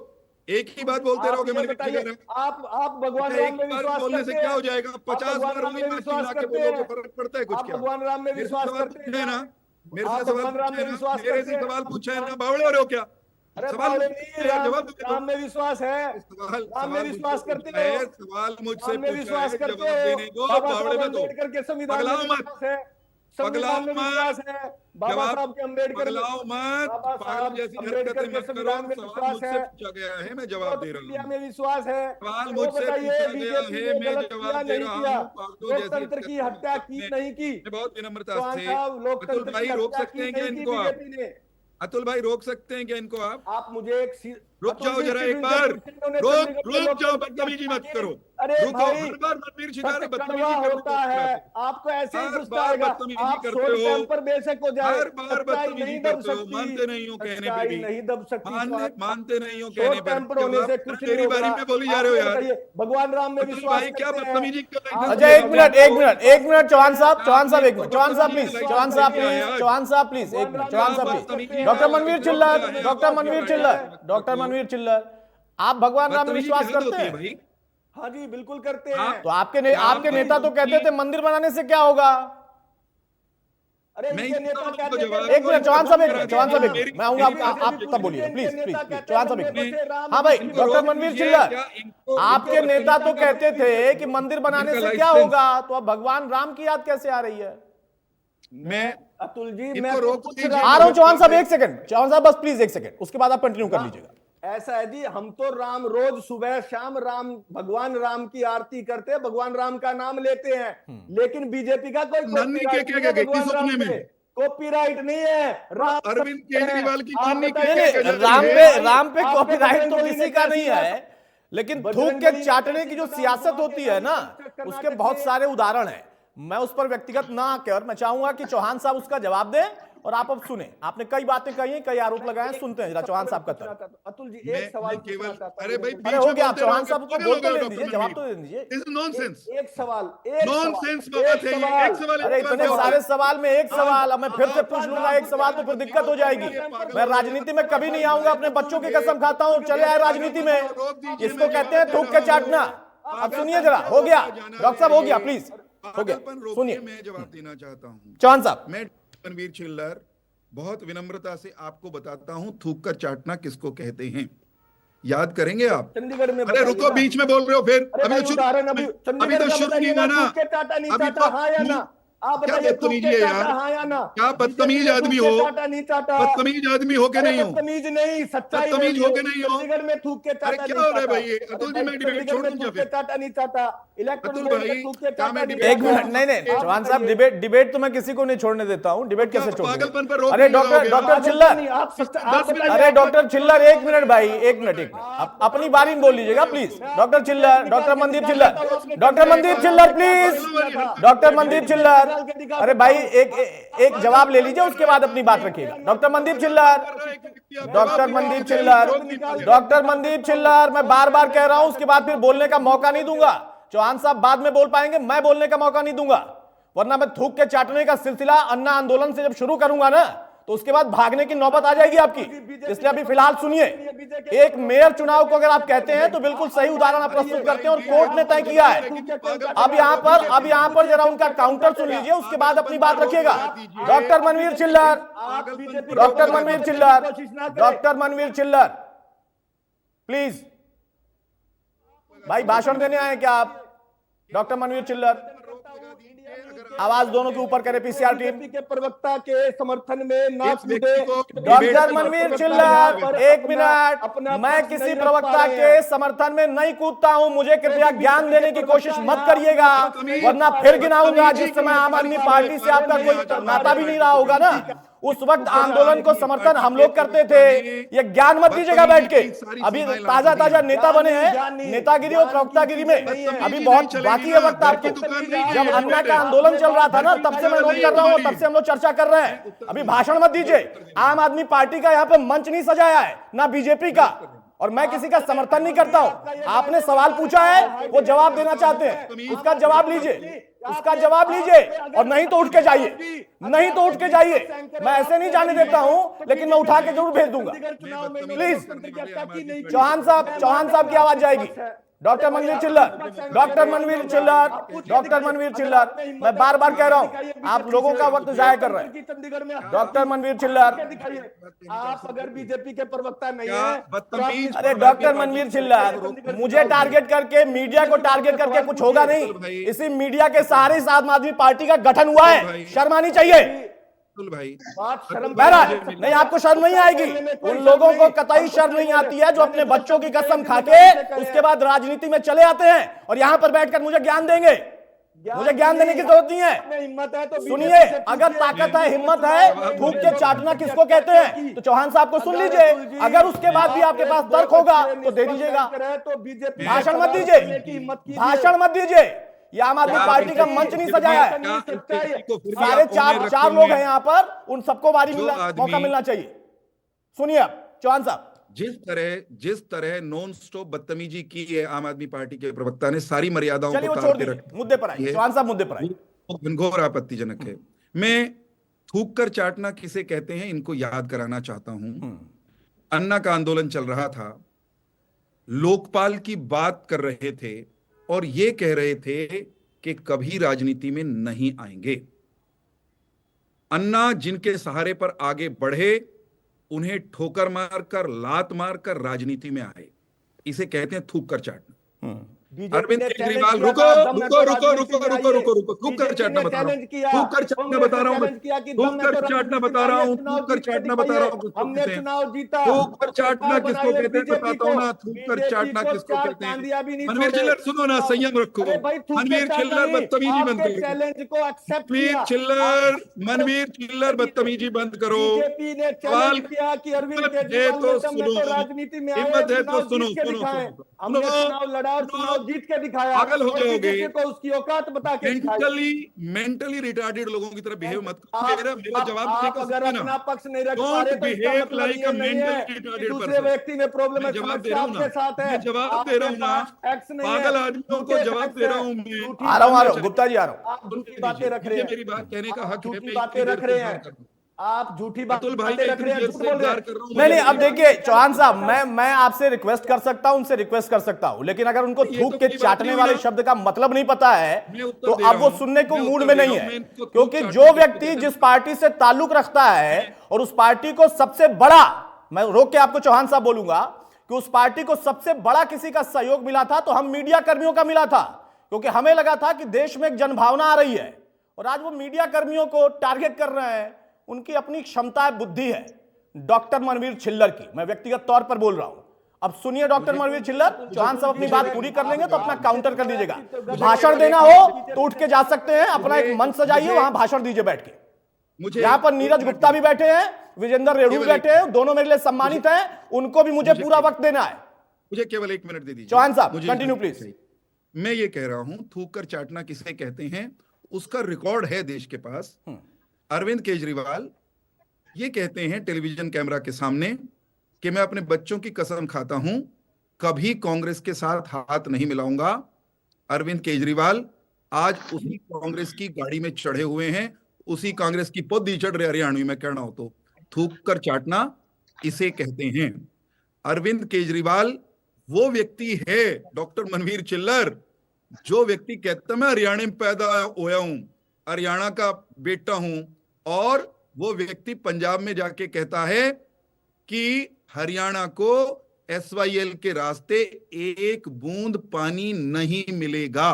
एक ही बात बोलते रहोगे। मैंने आप भगवान राम में विश्वास बोलने से क्या हो जाएगा? 50 बार विश्वास करते हैं, फर्क पड़ता है कुछ? क्या भगवान राम में विश्वास करते हैं ना? मेरे से सवाल पूछा है ना, बावड़े हो रहे हो क्या? सवाल जवाब राम में विश्वास है, राम में विश्वास करते हैं, सवाल मुझसे विश्वास करते हैं, जवाब देने को बावड़े में दो, के संविधान में विश्वास है। संविधान में विश्वास है, बाबा साहब के अम्बेडकर पगलाओ मत, बाबा पागल साहब जैसी अम्बेडकर हरकतें के मत करो। संविधान में सवाल विश्वास मुझसे है, पूछा गया है, मैं जवाब दे रहा इंडिया हूँ। में विश्वास है। सवाल वो मुझसे बताइए पूछा गया बीजेपी है, ने मैं गलत जवाब किया दे नहीं रहा किया, हूँ। पागलों जैसी लोकतंत्र की हरकतें हत्या आपने- की नहीं की। मैं बहुत विनम्रता चौहान से, साहब अतुल लोकतंत्र भाई की रोक हत्या सकते की हैं क्या नहीं की इनको आप? बीजेपी ने। अतुल भाई रोक सकते हैं क्या इनको आप मुझे एक रुक अतुल जाओ जी जरा से एक इनसे बार, पूछे उन्होंने रुक चंडीगढ़ में रुक जाओ, लोकतंत्र की बदतमीजी हत्या मत की। करो। अरे रुको, भाई, हर बार रणवीर शिकार सत्य बदतमीजी कड़वा कर होता है, आपको ऐसे ही हर गुस्सा बार आएगा। बदतमीजी आप करते शॉर्ट हो। टेम्पर बेशक हो जाए, हर बार सच्चाई बदतमीजी नहीं दब करते हो, सकती, मानते नहीं हो कहने पे सच्चाई भी। नहीं दब सकती। मानते नहीं हो कहने शॉर्ट पर। टेम्पर होने से कुछ नहीं मेरी बारी होगा। में बोली जा आप रहे हो ये यार। बताइए, भगवान राम में अतुल विश्वास भाई क्या करते हैं। बदतमीजी कर रहे हैं? अच्छा, एक मिनट एक मिनट एक मिनट, चौहान साहब, चौहान साहब एक मिनट, चौहान साहब प्लीज, चौहान साहब प्लीज, चौहान साहब प्लीज, एक मिनट, चौहान साहब प्लीज। डॉक्टर मनवीर चिल्लर, डॉक्टर मनवीर चिल्लर, डॉक्टर मनवीर चिल्लर, आप भगवान राम में बदतमीजी विश्वास की हद करते होती है हैं? भाई। हाँ जी, बिल्कुल करते हैं। तो आपके नेता तो कहते थे मंदिर बनाने से क्या होगा? अरे मैं इनके नेता इनको कहते थे, जवाब- एक मिनट, चौहान साहब एक मिनट, चौहान साहब एक मेरी- मिनट, मैं आऊंगा मेरी- आप तब बोलिए, प्लीज प्लीज प्लीज, चौहान साहब एक मिनट। राम हाँ भाई, इनको डॉक्टर रोक मनवीर दीजिए, चिल्लर, क्या इनको- आपके इनको नेता तो बदतमीजी कहते करते थे हैं। कि मंदिर बनाने इनका से क्या लाइसेंस- होगा, तो अब भगवान राम की याद कैसे आ रही है? मैं अतुल जी, इनको मैं रोक पूछ दीजिए। रहा आ रहा हूं चौहान साहब, एक सेकंड, चौहान साहब बस प्लीज एक सेकंड, उसके बाद आप कंटिन्यू कर लीजिएगा। ऐसा है जी, हम तो राम रोज सुबह शाम राम भगवान राम की आरती करते हैं, भगवान राम का नाम लेते हैं, लेकिन बीजेपी का कोई नन्ही copyright के नहीं क्या है गई थी भगवान राम सपने में? पे। कॉपीराइट नहीं है, राम अरविंद सत्य है। केजरीवाल की आप नन्ही के बताइए, नहीं, क्या नहीं, गई? राम पे आपके कॉपीराइट तो बजरंगबली किसी ने का नहीं कैसी है, बात- लेकिन थूक बजरंगबली के ने चाटने कैसी की जो बात सियासत बोली होती है ना, कर्नाटक उसके बहुत में- सारे उदाहरण हैं। मैं उस पर व्यक्तिगत ना आकर मैं चाहूंगा कि चौहान साहब उसका जवाब दें, और आप अब सुने। आपने कई बातें कही हैं, कई आरोप लगाए हैं, सुनते हैं जरा चौहान साहब का तरफ। अतुल जी, मैं एक सवाल केवल- पूछना चाहता हूं। अरे भाई, अरे हो गया, आप बोलते चौहान रहोगे, साहब को पागल बोल हो तो गए दे डॉक्टर दीजिए, जवाब तो मनवीर। दे दीजिए। This is nonsense. एक सवाल, नॉनसेंस बात है ये। एक सवाल अरे इतने सारे सवाल में एक सवाल, अब मैं फिर से पूछ लूंगा एक सवाल तो फिर दिक्कत हो जाएगी। मैं राजनीति में कभी नहीं आऊंगा, अपने बच्चों की कसम खाता हूं, चले आए राजनीति में, इसको कहते हैं थूक के चाटना। अब सुनिए जरा, हो गया डॉक्टर साहब, हो गया, प्लीज हो गया, सुनिए मैं जवाब देना चाहता हूँ। चौहान साहब। मैं रणवीर चिल्लर बहुत विनम्रता से आपको बताता हूं, थूक कर चाटना किसको कहते हैं, याद करेंगे आप? चंडीगढ़ में अरे बताइए रुको, ना। बीच में बोल रहे हो फिर। अरे भाई, शुरू- उदाहरण अभी अभी चंडीगढ़ तो का शुरू बताइए नहीं हुआ ना, ना। थूक के चाटा नहीं अभी चाटा, तो- हाँ या ना? आप क्या बताइए, थूक बदतमीजी के है चाटा, यार? हाँ या ना? क्या बदतमीज बीजेपी ने आदमी थूक के हो? चाटा नहीं चाटा। बदतमीज आदमी हो के अरे नहीं हो? बदतमीज नहीं, सच्चाई बदतमीज बोलिए। हो के नहीं हो? चंडीगढ़ में थूक के अरे चाटा क्या नहीं हो रहा है चाटा। भाई ये? अरे अतुल जी, भाई, मैं डिबेट चंडीगढ़ छोड़ में दूं क्या थूक के फिर? चाटा नहीं चाटा, इलेक्ट्रॉनिक अतुल भाई, थूक के क्या चाटा मैं नहीं डिबेट एक चाटा। मिनट, नहीं नहीं आप चौहान साहब, बताइए। डिबेट तो मैं किसी को नहीं छोड़ने देता हूं, डिबेट कैसे छोड़ पागलपन पर रोक अरे नहीं डॉक्टर लगाओगे डॉक्टर आप? चिल्लर, नहीं, आप सच- आप 10 मिनट- बताइए, अरे आप डॉक्टर चिल्लर एक मिनट भाई, एक मिनट अपनी बारी में बोल लीजिएगा प्लीज। डॉक्टर चिल्लर, डॉक्टर मनदीप चिल्लर, डॉक्टर मनदीप चिल्लर प्लीज, डॉक्टर मनदीप चिल्लर, अरे भाई एक जवाब ले लीजिए, उसके बाद अपनी बात रखिएगा। डॉक्टर मनदीप चिल्लर, डॉक्टर मनदीप चिल्लर, डॉक्टर मनदीप चिल्लर, मैं बार बार कह रहा हूं, उसके बाद फिर बोलने का मौका नहीं दूंगा। चौहान साहब बाद में बोल पाएंगे, मैं बोलने का मौका नहीं दूंगा, वरना मैं थूक के चाटने का सिलसिला अन्ना आंदोलन से जब शुरू करूंगा ना, तो उसके बाद भागने की नौबत आ जाएगी आपकी। इसलिए अभी फिलहाल सुनिए। एक मेयर चुनाव को अगर आप कहते हैं तो बिल्कुल सही उदाहरण आप प्रस्तुत करते हैं, और कोर्ट ने तय किया है। अब यहां पर जरा उनका काउंटर सुन लीजिए, उसके बाद अपनी बात रखिएगा। डॉक्टर मनवीर चिल्लर, डॉक्टर मनवीर चिल्लर, डॉक्टर मनवीर चिल्लर, प्लीज भाई, भाषण देने आए क्या आप? डॉक्टर मनवीर चिल्लर, आवाज दोनों के ऊपर करे पीसीआर टीम। बीजेपी के प्रवक्ता के समर्थन में ना इस कूदे। व्यक्ति को डॉक्टर मनवीर चिल्लर, एक मिनट, मैं किसी प्रवक्ता के समर्थन में नहीं कूदता हूं, मुझे कृपया ज्ञान देने की कोशिश मत करिएगा, वरना फिर गिनाऊंगा जिस समय आम आदमी पार्टी से आपका कोई नाता भी नहीं रहा होगा ना। उस वक्त आंदोलन को समर्थन हम लोग करते थे, ये ज्ञान मत दीजिएगा बैठ के। अभी ताजा ताजा नेता बने हैं, नेतागिरी और प्रवक्तागिरी में अभी बहुत बाकी है वक्त आपको। जब अन्ना का आंदोलन चल रहा था ना, तब से मैं नोट कर रहा हूं, तब से हम लोग चर्चा कर रहे हैं। अभी भाषण मत दीजिए। आम आदमी पार्टी का यहाँ पे मंच नहीं सजाया है, ना बीजेपी का, और मैं किसी का समर्थन नहीं करता हूं। आपने सवाल पूछा है, वो जवाब देना चाहते हैं, उसका जवाब लीजिए, उसका जवाब लीजिए, और नहीं तो उठ के जाइए, नहीं तो उठ के जाइए। मैं ऐसे नहीं जाने देता हूं, लेकिन मैं उठा के जरूर भेज दूंगा। प्लीज चौहान साहब की आवाज जाएगी। डॉक्टर मनवीर चिल्लर, डॉक्टर मनवीर चिल्लर, डॉक्टर मनवीर चिल्लर, मैं बार बार कह रहा हूं, आप लोगों का वक्त जाया कर रहे हैं। चंडीगढ़ में डॉक्टर मनवीर चिल्लर, आप अगर बीजेपी के प्रवक्ता नहीं क्या है, बदतमीज अरे डॉक्टर मनवीर चिल्लर, मुझे टारगेट करके, मीडिया को टारगेट करके कुछ होगा नहीं। इसी मीडिया के सहारे इस आम आदमी पार्टी का गठन हुआ है, शर्म आनी चाहिए। भाई बहरहाल नहीं, आपको शर्म नहीं आएगी। उन लोगों को कतई शर्म नहीं आती है जो अपने बच्चों की कसम खाके उसके बाद राजनीति में चले आते हैं और यहां पर बैठकर मुझे ज्ञान देंगे। मुझे ज्ञान देने की जरूरत नहीं है। हिम्मत है तो सुनिए, अगर ताकत है, हिम्मत है, थूक के चाटना किसको कहते हैं, तो चौहान साहब को सुन लीजिए। अगर उसके बाद भी आपके पास तर्क होगा तो दे दीजिएगा। तो बीजेपी भाषण मत दीजिए, भाषण मत दीजिए। ये आम आदमी पार्टी का मंच नहीं सजाया है। सारे चार लोग हैं यहाँ पर, उन सबको मौका मिलना चाहिए। सुनिए अब चौहान साहब, जिस तरह नॉन स्टॉप बदतमीजी की है आम आदमी पार्टी के प्रवक्ता ने, सारी मर्यादाओं चलिए को वो तार छोड़ के दीजिए, रखा मुद्दे पर आइए। चौहान साहब मुद्दे पर आइए। घनघोर आपत्तिजनक है। मैं थूक कर चाटना किसे कहते हैं इनको याद कराना चाहता हूं। अन्ना का आंदोलन चल रहा था, लोकपाल की बात कर रहे थे और ये कह रहे थे कि कभी राजनीति में नहीं आएंगे। अन्ना जिनके सहारे पर आगे बढ़े, उन्हें ठोकर मारकर, लात मारकर राजनीति में आए। इसे कहते हैं थूक कर चाटना। अरविंद केजरीवाल, रुको रुको रुको रुको रुको रुको रुको, थूक कर चाटना बता रहा हूँ, थूक कर चाटना बता रहा हूँ, थूक कर चाटना बता रहा हूँ, थूक कर चाटना बता रहा हूँ। हमने चुनाव जीता, थूक कर चाटना किसको कहते हैं बताता हूँ ना। थूक कर चाटना किसको कहते हैं? मनवीर चिल्लर सुनो ना, संयम रखो। मनवीर चिल्लर बदतमीजी बंद करो। चैलेंज को एक्सेप्ट मनवीर चिल्लर बदतमीजी बंद करो। बीजेपी ने चैलेंज किया कि अरविंद केजरीवाल राजनीति में हिम्मत है तो सुनो, हमने चुनाव लड़ा और चुनाव जीत के दिखाया। पागल हो जाओगे को उसकी औकात बता के मेंटली रिटार्डेड लोगों की तरह बिहेव मत करो। मेरा जवाब आप अगर अपना पक्ष नहीं रख पा रहे तो इसका मतलब ये नहीं है कि दूसरे व्यक्ति में प्रॉब्लम है, समस्या आपके साथ है। जवाब दे रहा हूँ ना, पागल आदमियों को जवाब दे रहा हूँ मैं। आ रहा हूँ गुप्ता जी, आ रहा हूँ। आप झूठी बातें रख रहे हैं, मेरी बात कहने का हक है, झूठी बातें रख रहे हैं, आप झूठी बातें रख रहे हैं, झूठ बोल रहे हैं। नहीं, अब देखिए चौहान साहब, मैं आपसे रिक्वेस्ट कर सकता हूं, उनसे रिक्वेस्ट कर सकता हूं, लेकिन अगर उनको थूक के चाटने वाले शब्द का मतलब नहीं पता है तो अब वो सुनने को मूड में नहीं है। क्योंकि जो व्यक्ति जिस पार्टी से ताल्लुक रखता है और उस पार्टी को सबसे बड़ा, मैं रोक के आपको चौहान साहब बोलूंगा कि उस पार्टी को सबसे बड़ा किसी का सहयोग मिला था तो हम मीडिया कर्मियों का मिला था, क्योंकि हमें लगा था कि देश में एक जनभावना आ रही है। और आज वो मीडिया कर्मियों को टारगेट कर रहे हैं। उनकी अपनी क्षमता है, बुद्धि है, डॉक्टर मनवीर चिल्लर की, मैं व्यक्तिगत तौर पर बोल रहा हूं। अब सुनिए डॉक्टर मनवीर चिल्लर, चौहान साहब अपनी बात पूरी कर लेंगे तो अपना काउंटर कर दीजिएगा। भाषण देना हो तो उठ के जा सकते हैं, अपना एक मंच सजाइए, वहां भाषण दीजिए बैठ के। यहां पर नीरज गुप्ता भी बैठे हैं, विजेंद्र रेणु बैठे हैं, दोनों मेरे लिए सम्मानित हैं, उनको भी मुझे पूरा वक्त देना है। मुझे केवल 1 मिनट दे दीजिए। चौहान साहब कंटिन्यू प्लीज। मैं ये कह रहा हूं, थूक कर चाटना किसे कहते हैं, उसका रिकॉर्ड है देश के पास। अरविंद केजरीवाल ये कहते हैं टेलीविजन कैमरा के सामने कि मैं अपने बच्चों की कसम खाता हूं, कभी कांग्रेस के साथ हाथ नहीं मिलाऊंगा। अरविंद केजरीवाल आज उसी कांग्रेस की गाड़ी में चढ़े हुए हैं, उसी कांग्रेस की पौधी चढ़ रहे हरियाणवी में कहना हो तो। थूक कर चाटना इसे कहते हैं। अरविंद केजरीवाल वो व्यक्ति है, डॉक्टर मनवीर चिल्लर, जो व्यक्ति कहता मैं हरियाणा में पैदा हुआ हूं, हरियाणा का बेटा हूं, और वो व्यक्ति पंजाब में जाके कहता है कि हरियाणा को SYL के रास्ते एक बूंद पानी नहीं मिलेगा।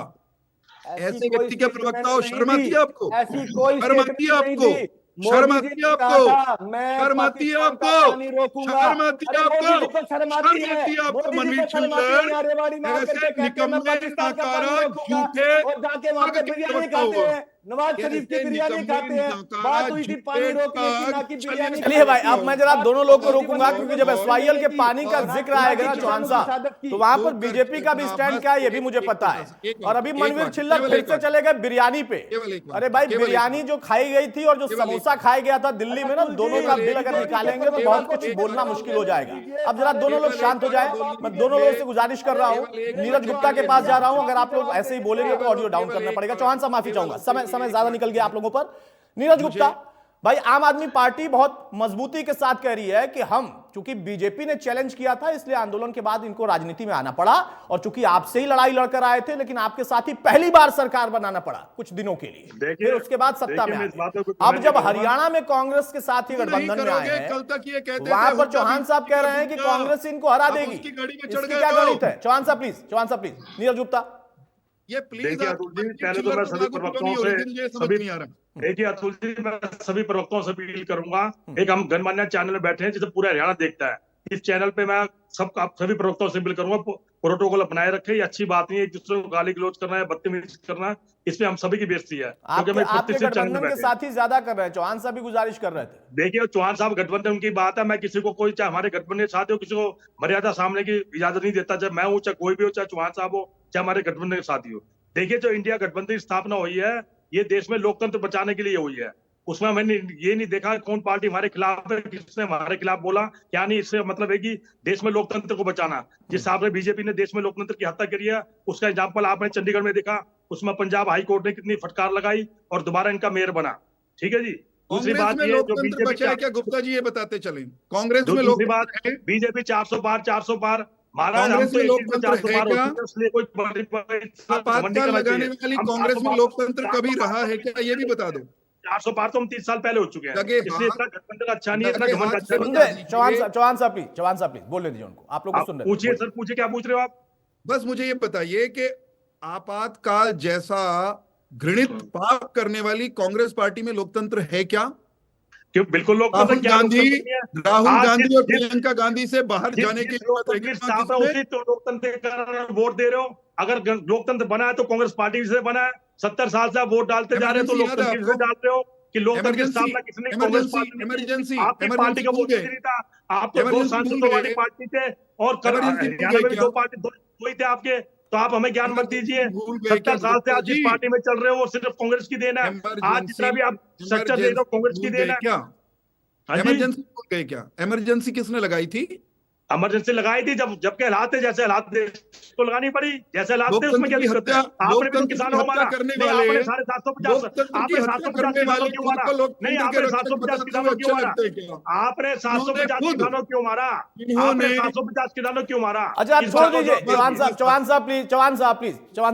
ऐसे व्यक्ति के प्रवक्ता हो, शर्म आती है आपको? शर्म आती है आपको? शर्म आती है आपको? शर्म आती है आपको? शर्म आती है आपको? शर्म आती है आपको? मनवीर चिल्लर ऐसे निकम्मे, नाकारा, झूठे, नवाज शरीफ की बिरयानी खाते हैं, बात हुई थी पानी रोकने की, ना कि बिरयानी। चलिए भाई, अब मैं जरा दोनों लोग को रोकूंगा, क्योंकि जब SYL के पानी का जिक्र आएगा ना चौहान साहब, तो वहां पर बीजेपी का भी स्टैंड क्या है ये भी मुझे पता है। और अभी मनवीर चिल्लर फिर से चले गए बिरयानी पे। अरे भाई, बिरयानी जो खाई गई थी और जो समोसा खाया गया था दिल्ली में ना, दोनों का बिल अगर निकालेंगे तो बहुत कुछ बोलना मुश्किल हो जाएगा। अब जरा दोनों लोग शांत हो जाए, मैं दोनों लोगों से गुजारिश कर रहा हूँ। नीरज गुप्ता के पास जा रहा हूँ, अगर आप लोग ऐसे ही बोलेंगे तो ऑडियो डाउन करना पड़ेगा। चौहान साहब माफी चाहूंगा, समय ज्यादा निकल गया आप लोगों पर। नीरज गुप्ता, भाई आम आदमी पार्टी बहुत मजबूती के साथ कह रही है कि हम, चूंकि बीजेपी ने चैलेंज किया था इसलिए आंदोलन के बाद इनको राजनीति में आना पड़ा, और चूंकि आपसे ही लड़ाई लड़कर आए थे, लेकिन आपके साथ ही पहली बार सरकार बनाना पड़ा कुछ दिनों के लिए, फिर उसके बाद सत्ता में आए। अब जब हरियाणा में कांग्रेस के साथ ही गठबंधन में आए हैं, कल तक ये कहते वहां पर चौहान साहब कह रहे हैं कि कांग्रेस इनको हरा देगी। उसकी गाड़ी में चढ़ इसकी गए क्या तो। गणित है? चौहान साहब प्लीज, नीरज गुप्ता। ये प्लीज देखिए अतुल जी, पहले तो मैं सभी प्रवक्ताओं से सभी देखिए अतुल जी, मैं सभी प्रवक्ताओं से अपील करूंगा, एक हम गणमान्य चैनल में बैठे हैं जिसे पूरा हरियाणा देखता है, इस चैनल पे मैं सभी प्रवक्ताओं से अपील करूंगा, प्रोटोकॉल अपनाए रखे। ये अच्छी बात नहीं है एक दूसरे को गाली गलौज करना है, बदतमीजी करना है, इसमें हम सभी की बेइज्जती है। आपके गठबंधन के साथ ही ज्यादा कर रहे हैं, चौहान साहब भी गुजारिश कर रहे थे। देखिए चौहान साहब, गठबंधन उनकी बात है, मैं किसी को कोई, चाहे हमारे गठबंधन के साथी हो, किसी को मर्यादा सामने की इजाजत नहीं देता, चाहे मैं हूं, चाहे कोई भी हो, चाहे चौहान साहब हो, चाहे हमारे गठबंधन के साथी हो। देखिए जो इंडिया गठबंधन की स्थापना हुई है, ये देश में लोकतंत्र बचाने के लिए हुई है। उसमें मैंने ये नहीं देखा कौन पार्टी हमारे खिलाफ है, किसने हमारे खिलाफ बोला, क्या नहीं। इससे मतलब है कि देश में लोकतंत्र को बचाना, जिस हिसाब से बीजेपी ने देश में लोकतंत्र की हत्या करी है, उसका एग्जाम्पल आपने चंडीगढ़ में देखा, उसमें पंजाब हाई कोर्ट ने कितनी फटकार लगाई और दोबारा इनका मेयर बना। ठीक है जी। दूसरी बात ये जो बीजेपी, क्या गुप्ता जी ये बताते चले, कांग्रेस में दूसरी बात बीजेपी 400 पार महाराज, हम तो लोकतंत्र है क्या? इसलिए कोई आपातकाल लगाने वाली कांग्रेस में लोकतंत्र कभी रहा है क्या, ये भी बता दो। 400 पार तो हम 30 साल पहले हो चुके हैं, इसलिए इतना गठबंधन अच्छा नहीं है, इतना घमंड अच्छा नहीं है। चौहान साहब प्लीज बोलने दीजिए उनको, आप लोग सुन रहे हैं। पूछिए सर, पूछिए, क्या पूछ रहे हो आप? बस मुझे ये बताइए कि आपातकाल जैसा घृणित पाप करने वाली कांग्रेस पार्टी में लोकतंत्र है क्या? क्यों? बिल्कुल राहुल गांधी और प्रियंका गांधी से बाहर जाने के उसी तो लोकतंत्र के कारण वोट दे रहे हो। अगर लोकतंत्र बना है तो कांग्रेस पार्टी से बना है, 70 साल से आप वोट डालते जा रहे हो, तो लोकतंत्र से डाल रहे हो कि लोकतंत्र की स्थापना किसने? कांग्रेस पार्टी। आपकी पार्टी का वोट नहीं था, आप तो 2 सांसदों वाली पार्टी थे, और हरियाणा में भी 2 पार्टी दो ही थे आपके, तो आप हमें ज्ञान मत दीजिए। 70 साल से आप जिस पार्टी में चल रहे हो वो सिर्फ कांग्रेस की देन है। आज जितना भी आप स्ट्रक्चर दे रहे हो कांग्रेस की देन है। क्या इमरजेंसी भूल गए क्या? इमरजेंसी किसने लगाई थी? इमरजेंसी लगाई थी जब के हालात थे, जैसे हालात थे तो लगानी पड़ी, जैसे हालात थे उसमें क्या दिक्कत है? आपने भी तो किसानों को मारा, नहीं आपने 750 क्यों मारा? नहीं आपने 750 किसानों क्यों मारा? आपने 750 किसानों क्यों मारा? आपने 750 किसानों क्यों मारा? अच्छा आप छोड़ दीजिए, चौहान साहब प्लीज, चौहान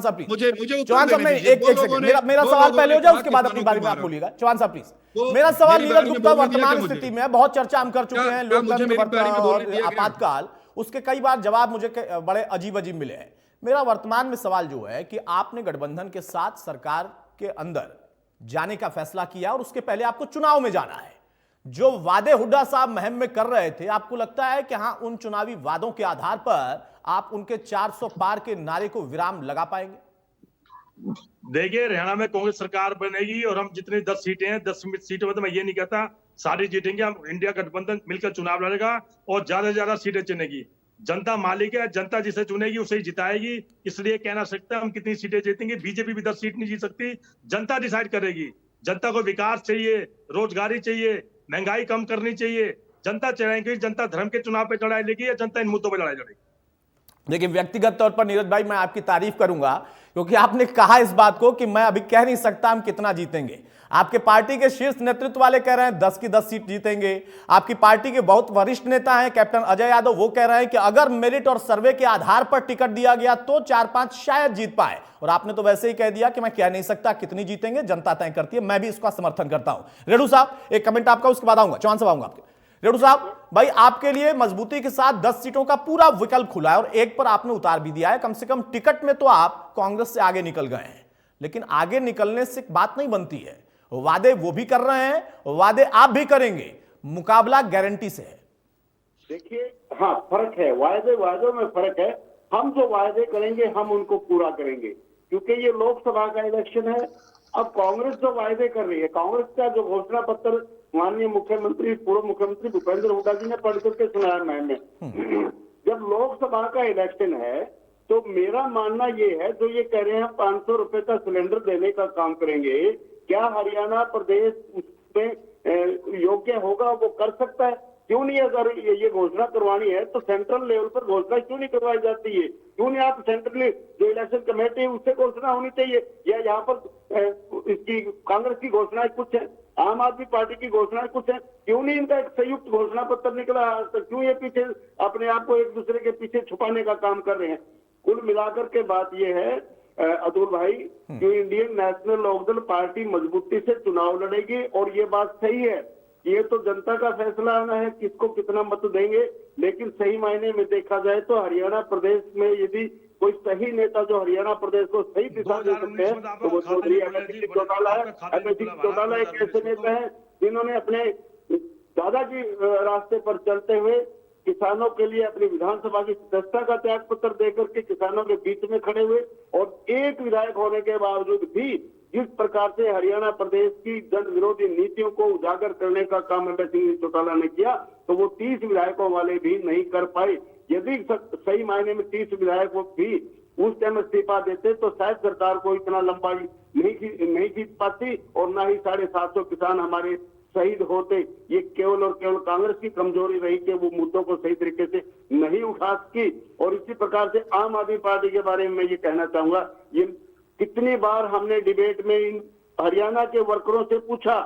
साहब मुझे एक सेकंड, मेरा सवाल पहले हो जाए, उसके बाद अपनी बारी में आप बोलिएगा। चौहान साहब प्लीज, मेरा सवाल नीरज गुप्ता, वर्तमान स्थिति में बहुत चर्चा हम कर चुके हैं, लोकतंत्र और आपातकाल, उसके कई बार जवाब मुझे बड़े अजीब मिले हैं। मेरा वर्तमान में सवाल जो है कि आपने गठबंधन के साथ सरकार के अंदर जाने का फैसला किया और उसके पहले आपको चुनाव में जाना है। जो वादे हुड्डा साहब महम में कर रहे थे, आपको लगता है कि हां उन चुनावी वादों के आधार पर आप उनके 400 पार के नारे को विराम लगा पाएंगे? देखिए हरियाणा में कांग्रेस सरकार बनेगी और हम जितनी 10 सीटें हैं, 10 सीटों में तो मैं ये नहीं कहता सारी जीतेंगे, हम इंडिया गठबंधन मिलकर चुनाव लड़ेगा और ज्यादा से ज्यादा सीटें चुनेगी। जनता मालिक है, जनता जिसे चुनेगी उसे ही जिताएगी, इसलिए कहना सकता है हम कितनी सीटें जीतेंगे। बीजेपी भी 10 सीट नहीं जीत सकती, जनता डिसाइड करेगी। जनता को विकास चाहिए, रोजगारी चाहिए, महंगाई कम करनी चाहिए, जनता चाहेगी। जनता धर्म के चुनाव पे लड़ाई लड़ेगी या जनता इन मुद्दों पर लड़ाई लड़ेगी? देखिए व्यक्तिगत तौर पर नीरज भाई मैं आपकी तारीफ करूंगा, क्योंकि आपने कहा इस बात को कि मैं अभी कह नहीं सकता हम कितना जीतेंगे। आपके पार्टी के शीर्ष नेतृत्व वाले कह रहे हैं 10 की 10 सीट जीतेंगे। आपकी पार्टी के बहुत वरिष्ठ नेता हैं कैप्टन अजय यादव, वो कह रहे हैं कि अगर मेरिट और सर्वे के आधार पर टिकट दिया गया तो 4-5 शायद जीत पाए। और आपने तो वैसे ही कह दिया कि मैं कह नहीं सकता कितनी जीतेंगे, जनता तय करती है। मैं भी इसका समर्थन करता हूं। रेणु साहब एक कमेंट आपका, उसके बाद आऊंगा चौहान साहब आऊंगा आपके। रेणु साहब भाई आपके लिए मजबूती के साथ 10 सीटों का पूरा विकल्प खुला है और एक पर आपने उतार भी दिया है। कम से कम टिकट में तो आप कांग्रेस से आगे निकल गए हैं, लेकिन आगे निकलने से बात नहीं बनती है। वादे वो भी कर रहे हैं, वादे आप भी करेंगे, मुकाबला गारंटी से है। देखिए हाँ फर्क है, वादों में फर्क है। हम जो वादे करेंगे हम उनको पूरा करेंगे, क्योंकि ये लोकसभा का इलेक्शन है। अब कांग्रेस जो वायदे कर रही है, कांग्रेस का जो घोषणा पत्र माननीय मुख्यमंत्री, पूर्व मुख्यमंत्री भूपेंद्र हुड्डा जी ने पढ़ करके सुनाया मैंने। जब लोकसभा का इलेक्शन है तो मेरा मानना ये है, जो ये कह रहे हैं 500 रुपए का सिलेंडर देने का काम करेंगे, क्या हरियाणा प्रदेश उसमें योग्य होगा? वो कर सकता है, क्यों नहीं? अगर ये घोषणा करवानी है तो सेंट्रल लेवल पर घोषणा क्यों नहीं करवाई जाती है? क्यों नहीं आप सेंट्रल जो इलेक्शन कमेटी है उससे घोषणा होनी चाहिए, या यहाँ पर इसकी कांग्रेस की घोषणा कुछ है? आम आदमी पार्टी की घोषणा कुछ है, क्यों नहीं इनका एक संयुक्त घोषणा पत्र निकला आज तक? क्यों ये पीछे अपने आप को एक दूसरे के पीछे छुपाने का काम कर रहे हैं? कुल मिलाकर के बात ये है अतुल भाई कि इंडियन नेशनल लोकदल पार्टी मजबूती से चुनाव लड़ेगी, और ये बात सही है। ये तो जनता का फैसला आना है किसको कितना मत देंगे, लेकिन सही मायने में देखा जाए तो हरियाणा प्रदेश में यदि कोई सही नेता जो हरियाणा प्रदेश को सही दिशा दे सकते हैं तो वो चौधरी अमर सिंह चौटाला है। अमर सिंह चौटाला एक ऐसे नेता है जिन्होंने अपने दादाजी रास्ते पर चलते हुए किसानों के लिए अपनी विधानसभा की सदस्यता का त्याग पत्र देकर के किसानों के बीच में खड़े हुए, और एक विधायक होने के बावजूद भी जिस प्रकार से हरियाणा प्रदेश की जन विरोधी नीतियों को उजागर करने का काम अमर सिंह चौटाला ने किया, तो वो 30 विधायकों वाले भी नहीं कर पाए। यदि सही मायने में 30 विधायकों भी उस टाइम इस्तीफा देते तो शायद सरकार को इतना लंबा नहीं खींच पाती, और ना ही 750 किसान हमारे शहीद होते। ये केवल और केवल कांग्रेस की कमजोरी रही कि वो मुद्दों को सही तरीके से नहीं उठा सकी। और इसी प्रकार से आम आदमी पार्टी के बारे में मैं ये कहना चाहूंगा, ये कितनी बार हमने डिबेट में इन हरियाणा के वर्करों से पूछा,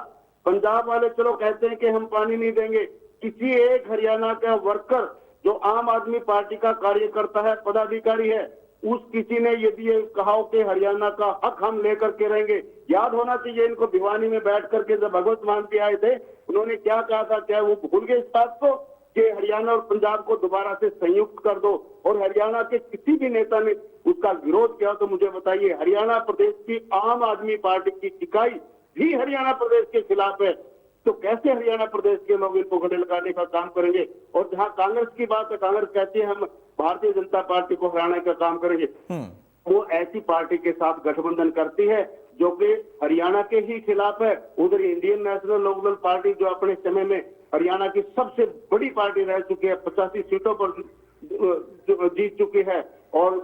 पंजाब वाले चलो कहते हैं कि हम पानी नहीं देंगे, किसी एक हरियाणा का वर्कर जो आम आदमी पार्टी का कार्यकर्ता है, पदाधिकारी है, उस किसी ने यदि ये कहा हो कि हरियाणा का हक हम लेकर के रहेंगे। याद होना चाहिए इनको भिवानी में बैठ करके जब भगवत मान के आए थे, उन्होंने क्या कहा था? क्या वो भूल गए इस बात को कि हरियाणा और पंजाब को दोबारा से संयुक्त कर दो? और हरियाणा के किसी भी नेता ने उसका विरोध किया तो मुझे बताइए, हरियाणा प्रदेश की आम आदमी पार्टी की इकाई भी हरियाणा प्रदेश के खिलाफ है, तो कैसे हरियाणा प्रदेश के लोग इनको गले लगाने का काम करेंगे? और जहां कांग्रेस की बात है, कांग्रेस कहती है हम भारतीय जनता पार्टी को हराने का काम करेंगे, वो ऐसी पार्टी के साथ गठबंधन करती है जो कि हरियाणा के ही खिलाफ है। उधर इंडियन नेशनल लोकदल पार्टी जो अपने समय में हरियाणा की सबसे बड़ी पार्टी रह चुकी है, 85 सीटों पर जीत चुकी है, और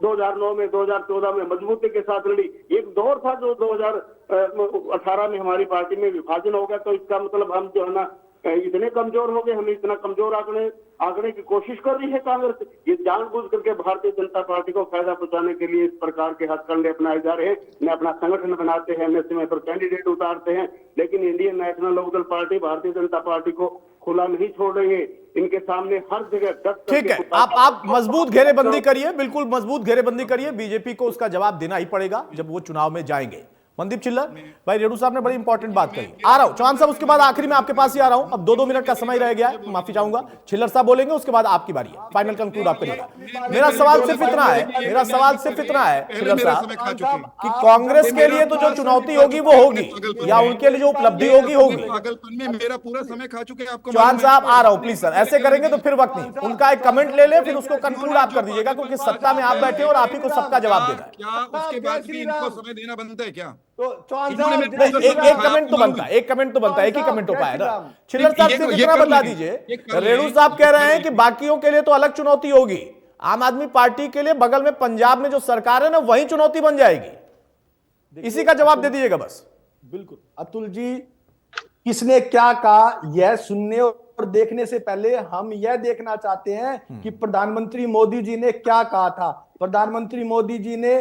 2009 में 2014 में मजबूती के साथ लड़ी। एक दौर था जो 2018 में हमारी पार्टी में विभाजन हो गया, तो इसका मतलब हम जो है ना इतने कमजोर हो गए, हमें इतना कमजोर आंकने की कोशिश कर रही है कांग्रेस। ये जानबूझ करके भारतीय जनता पार्टी को फायदा पहुंचाने के लिए इस प्रकार के हथकंडे अपनाए जा रहे हैं। न अपना संगठन बनाते हैं, न समय पर कैंडिडेट उतारते हैं, लेकिन Indian National Lokdal party Bharatiya Janata party को खुला नहीं छोड़ रही है। इनके सामने हर जगह ठीक है, आप मजबूत घेरेबंदी करिए, बिल्कुल मजबूत घेरेबंदी करिए। बीजेपी को उसका जवाब देना ही पड़ेगा जब वो चुनाव में जाएंगे। मनदीप चिल्लर भाई, रेणु साहब ने बड़ी इंपॉर्टेंट बात कही। आ रहा हूं चौहान साहब, उसके बाद आखिरी में आपके पास ही आ रहा हूं। अब 2-2 मिनट का समय रह गया है, माफी चाहूंगा। चिल्लर साहब बोलेंगे, उसके बाद आपकी बारी है, फाइनल कंक्लूड आप करिएगा। मेरा सवाल सिर्फ इतना है चिल्लर साहब कि कांग्रेस के लिए तो जो चुनौती होगी वो होगी, या उनके लिए जो उपलब्धि होगी। पागलपन में मेरा पूरा समय खा चुके हैं आपको। चौहान साहब आ रहा हूं, प्लीज सर, ऐसे करेंगे तो फिर वक्त नहीं। उनका एक कमेंट ले ले, फिर उसको कंक्लूड आप कर दीजिएगा, क्योंकि सत्ता में आप बैठे और आप ही को सबका जवाब देना है। क्या उसके बाद भी इनको समय देना बनता है क्या? तो चौहान एक कमेंट तो बनता है, एक ही कमेंट हो पाया ना। चिल्लर साहब सिर्फ इतना बता दीजिए, रेणु साहब कह रहे हैं कि बाकियों के लिए तो अलग चुनौती होगी, आम आदमी पार्टी के लिए बगल में पंजाब में जो सरकार है ना, वही चुनौती बन जाएगी। इसी का जवाब दे दीजिएगा बस। बिल्कुल अतुल जी, किसने क्या कहा यह सुनने और देखने से पहले हम यह देखना चाहते हैं कि प्रधानमंत्री मोदी जी ने क्या कहा था। प्रधानमंत्री मोदी जी ने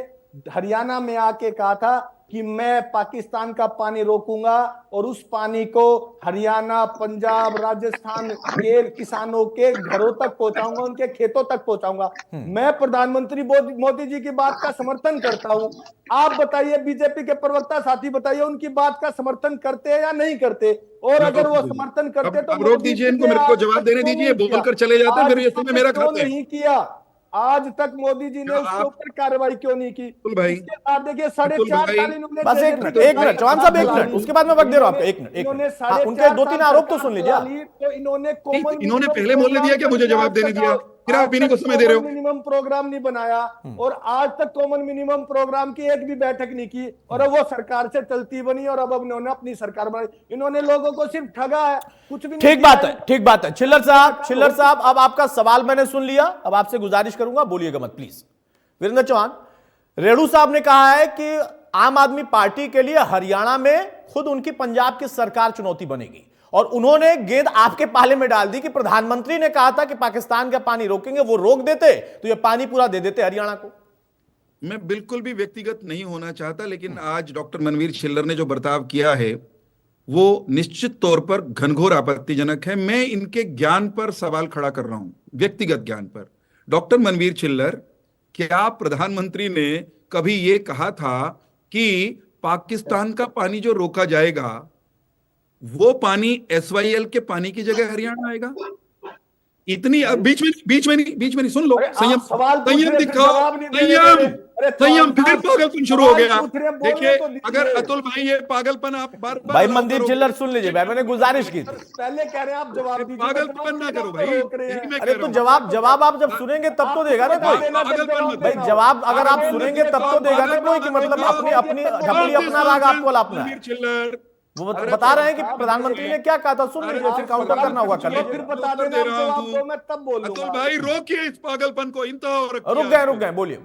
हरियाणा में आके कहा था कि मैं पाकिस्तान का पानी रोकूंगा और उस पानी को हरियाणा, पंजाब, राजस्थान के किसानों के घरों तक पहुंचाऊंगा, उनके खेतों तक पहुंचाऊंगा। मैं प्रधानमंत्री मोदी जी की बात का समर्थन करता हूं। आप बताइए, बीजेपी के प्रवक्ता साथी बताइए, उनकी बात का समर्थन करते हैं या नहीं करते? और अगर वो समर्थन करते तो रोक दीजिए इनको, मेरे को जवाब देने दीजिए। बोलकर चले जाते, फिर ये समय मेरा खाता है। नहीं किया आज तक मोदी जी ने उसके ऊपर कार्रवाई क्यों नहीं की? भाई देखिए 4.5 साल इन्होंने, बस एक मिनट चौहान साहब, 1 मिनट, उसके बाद मैं वक्त दे रहा हूं आपको। 1 मिनट उनके 2-3 आरोप तो सुन लीजिए। तो इन्होंने पहले बोलने दिया क्या मुझे जवाब देने दिया? फिर आप इन्हीं को समय दे रहे हो। मिनिमम प्रोग्राम नहीं बनाया और आज तक कॉमन मिनिमम प्रोग्राम की एक भी बैठक नहीं की, और अब वो सरकार से चलती बनी और अब इन्होंने अपनी सरकार बनाई। इन्होंने लोगों को सिर्फ ठगा है, कुछ भी नहीं। ठीक बात है। चिल्लर साहब, अब आपका सवाल मैंने सुन लिया। अब आपसे गुजारिश करूंगा, बोलिएगा मत प्लीज। वीरेंद्र चौहान, रेणु साहब ने कहा है कि आम आदमी पार्टी के लिए हरियाणा में खुद उनकी पंजाब की सरकार चुनौती बनेगी, और उन्होंने गेंद आपके पाले में डाल दी कि प्रधानमंत्री ने कहा था कि पाकिस्तान का पानी रोकेंगे, वो रोक देते तो ये पानी पूरा दे देते हरियाणा को। मैं बिल्कुल भी व्यक्तिगत नहीं होना चाहता, लेकिन आज डॉक्टर मनवीर छिल्लर ने जो बर्ताव किया है वो निश्चित तौर पर घनघोर आपत्तिजनक है। मैं इनके ज्ञान पर सवाल खड़ा कर रहा हूं, व्यक्तिगत ज्ञान पर। डॉक्टर मनवीर छिल्लर, क्या प्रधानमंत्री ने कभी ये कहा था कि पाकिस्तान का पानी जो रोका जाएगा वो पानी एसवाईएल के पानी की जगह हरियाणा आएगा? इतनी बीच में नहीं सुन लो, संयम संयम दिखाओ, संयम फिर पागलपन शुरू हो गया। देखिए, अगर अतुल भाई ये पागलपन आप बार भाई मनदीप छिल्लर सुन लीजिए, भाई मैंने गुजारिश की थी। पहले कह रहे हैं आप जवाब दीजिए, पागलपन ना करो भाई। अरे तो जवाब आप जब सुनेंगे तब तो देगा ना कोई। भाई जवाब अगर आप सुनेंगे तब तो देगा ना कोई, कि मतलब अपनी अपना राग आपको लापना है। वो बता रहे हैं कि प्रधानमंत्री ने क्या कहा था, सुन लीजिए, फिर काउंटर करना होगा कर लीजिए। फिर बता देना आपको, मैं तब बोलूंगा। अतुल भाई रोकिए इस पागलपन को, रुक गए, बोलिए।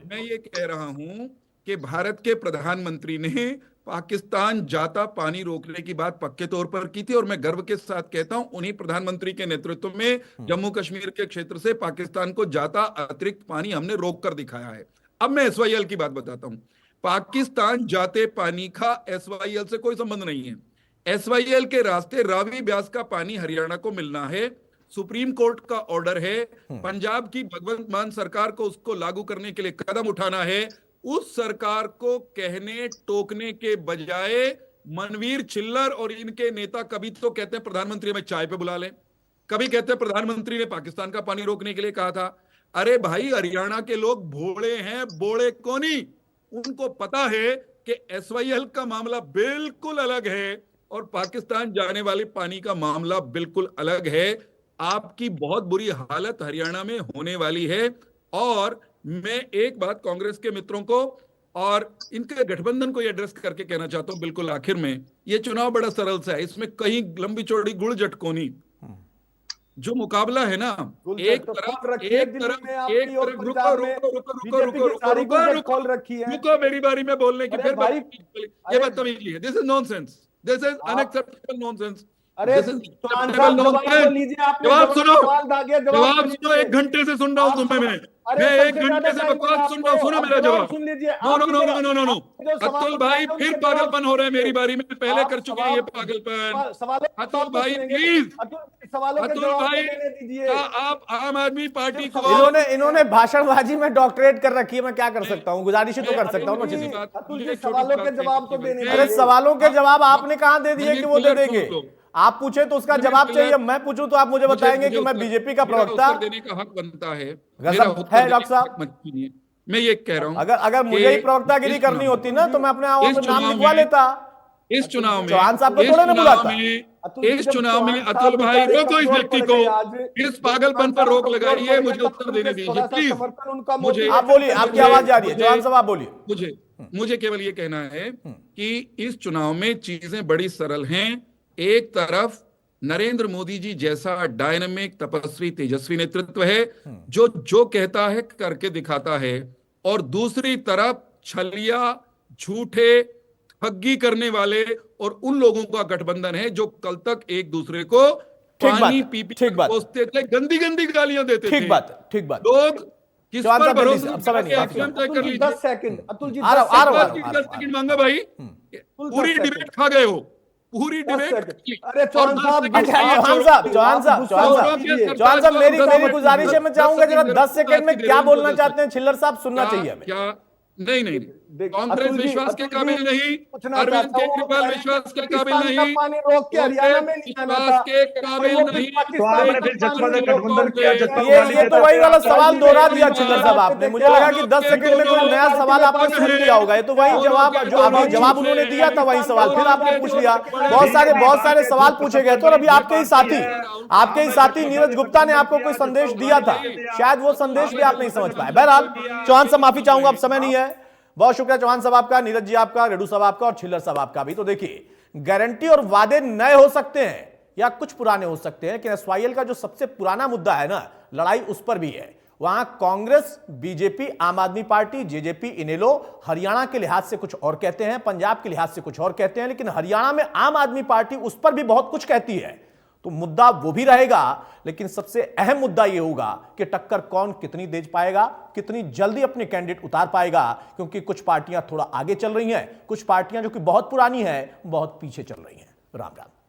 मैं ये कह रहा हूं कि भारत के प्रधानमंत्री ने पाकिस्तान जाता पानी रोकने की बात पक्के तौर पर की थी, और मैं गर्व के साथ कहता हूं उन्हीं प्रधानमंत्री के नेतृत्व में जम्मू कश्मीर के क्षेत्र से पाकिस्तान को जाता अतिरिक्त पानी हमने रोक कर दिखाया है। अब मैं एसवाईएल की बात बताता हूं। पाकिस्तान जाते पानी का एसवाईएल से कोई संबंध नहीं है। एसवाईएल के रास्ते रावी ब्यास का पानी हरियाणा को मिलना है। सुप्रीम कोर्ट का ऑर्डर है, पंजाब की भगवंत मान सरकार को उसको लागू करने के लिए कदम उठाना है। उस सरकार को कहने टोकने के बजाय मनवीर छिल्लर और इनके नेता कभी तो कहते हैं प्रधानमंत्री हमें चाय पे बुला लें, कभी कहते हैं प्रधानमंत्री ने पाकिस्तान का पानी रोकने के लिए कहा था। अरे भाई, हरियाणा के लोग भोले हैं, बोले कोनी। उनको पता है कि एसवाईएल का मामला बिल्कुल अलग है और पाकिस्तान जाने वाले पानी का मामला बिल्कुल अलग है। आपकी बहुत बुरी हालत हरियाणा में होने वाली है। और मैं एक बात कांग्रेस के मित्रों को और इनके गठबंधन को एड्रेस करके कहना चाहता हूं बिल्कुल आखिर में, ये चुनाव बड़ा सरल सा है, इसमें कहीं लंबी चौड़ी गुड़ झटकोनी। जो मुकाबला है ना, एक तरफ रुको मेरी बारी में बोलने की, फिर ये बदतमीजी है। This is nonsense, this is unacceptable nonsense. जवाब सुनो, 1 घंटे से सुन रहा हूं तुम्हें मैं 1 घंटे से बकवास सुन रहा हूं, सुनो मेरा जवाब। नो। अतुल भाई फिर पागलपन हो रहा है मेरी बारी में, पहले कर चुके हैं ये पागलपन। अतुल भाई प्लीज, अतुल भाई आप आम आदमी पार्टी को, इन्होंने भाषणबाजी में डॉक्टरेट कर रखी है, मैं क्या कर सकता हूँ, गुजारिश ही तो कर सकता हूँ। सवालों के जवाब तो देने, अरे सवालों के जवाब आपने कहाँ दे दिए कि वो दे देंगे? आप पूछे तो उसका जवाब चाहिए, मैं पूछूं तो आप मुझे बताएंगे कि मैं बीजेपी का प्रवक्ता देने का हक बनता है डॉक्टर साहब। मैं ये कह रहा हूं, अगर मुझे ही प्रवक्तागिरी करनी होती ना तो मैं अपने नाम लिखवा लेता। इस चुनाव में चौहान साहब को थोड़ा ना बुलाता। इस चुनाव में अतुल भाई रोको इस व्यक्ति को, इस पागलपन पर रोक लगाइए, मुझे उत्तर देने दीजिए प्लीज। मुझे आप बोलिए, आपकी आवाज जा रही है, चौहान साहब आप बोलिए। मुझे केवल ये कहना है कि इस चुनाव में चीजें बड़ी सरल हैं। एक तरफ नरेंद्र मोदी जी जैसा डायनामिक, तपस्वी, तेजस्वी नेतृत्व है जो कहता है करके दिखाता है, और दूसरी तरफ छलिया, झूठे, ठगी करने वाले और उन लोगों का गठबंधन है जो कल तक एक दूसरे को पानी पी पोसते थे, गंदी गालियां देते थे। ठीक बात। लोग किस पर भरोसा, अब समय नहीं, 10 सेकंड अतुल जी, 10 सेकंड मांगा भाई, पूरी डिबेट खा गए हो, पूरी डिबेट। अरे चौहान साहब मेरी गुजारिश है, मैं चाहूंगा जरा 10 सेकंड में क्या बोलना चाहते हैं छिल्लर साहब, सुनना चाहिए हमें। क्या नहीं, कांग्रेस विश्वास के काबिल नहीं, अरविंद केजरीवाल विश्वास के काबिल नहीं, विश्वास के काबिल नहीं। ये तो वही वाला सवाल दोहरा दिया छिल्लर साहब आपने। मुझे लगा कि 10 सेकंड में कोई नया सवाल आपने सुन लिया होगा। ये तो वही जवाब जो अभी जवाब उन्होंने दिया था, वही सवाल फिर आपने पूछ लिया। बहुत सारे सवाल पूछे गए थे, और अभी आपके ही साथी नीरज गुप्ता ने आपको कोई संदेश दिया था, शायद वो संदेश भी आप नहीं समझ पाए। बहरहाल चौहान साहब माफी चाहूंगा, अब समय नहीं है। बहुत शुक्रिया चौहान साहब आपका, नीरज जी आपका, रेड्डू साहब आपका और छिल्लर साहब आपका भी। तो देखिए, गारंटी और वादे नए हो सकते हैं या कुछ पुराने हो सकते हैं, लेकिन एसवाईएल का जो सबसे पुराना मुद्दा है ना, लड़ाई उस पर भी है। वहां कांग्रेस, बीजेपी, आम आदमी पार्टी, जेजेपी, इनेलो हरियाणा के लिहाज से कुछ और कहते हैं, पंजाब के लिहाज से कुछ और कहते हैं, लेकिन हरियाणा में आम आदमी पार्टी उस पर भी बहुत कुछ कहती है। तो मुद्दा वो भी रहेगा, लेकिन सबसे अहम मुद्दा यह होगा कि टक्कर कौन कितनी दे पाएगा, कितनी जल्दी अपने कैंडिडेट उतार पाएगा, क्योंकि कुछ पार्टियां थोड़ा आगे चल रही हैं, कुछ पार्टियां जो कि बहुत पुरानी हैं बहुत पीछे चल रही हैं। राम राम।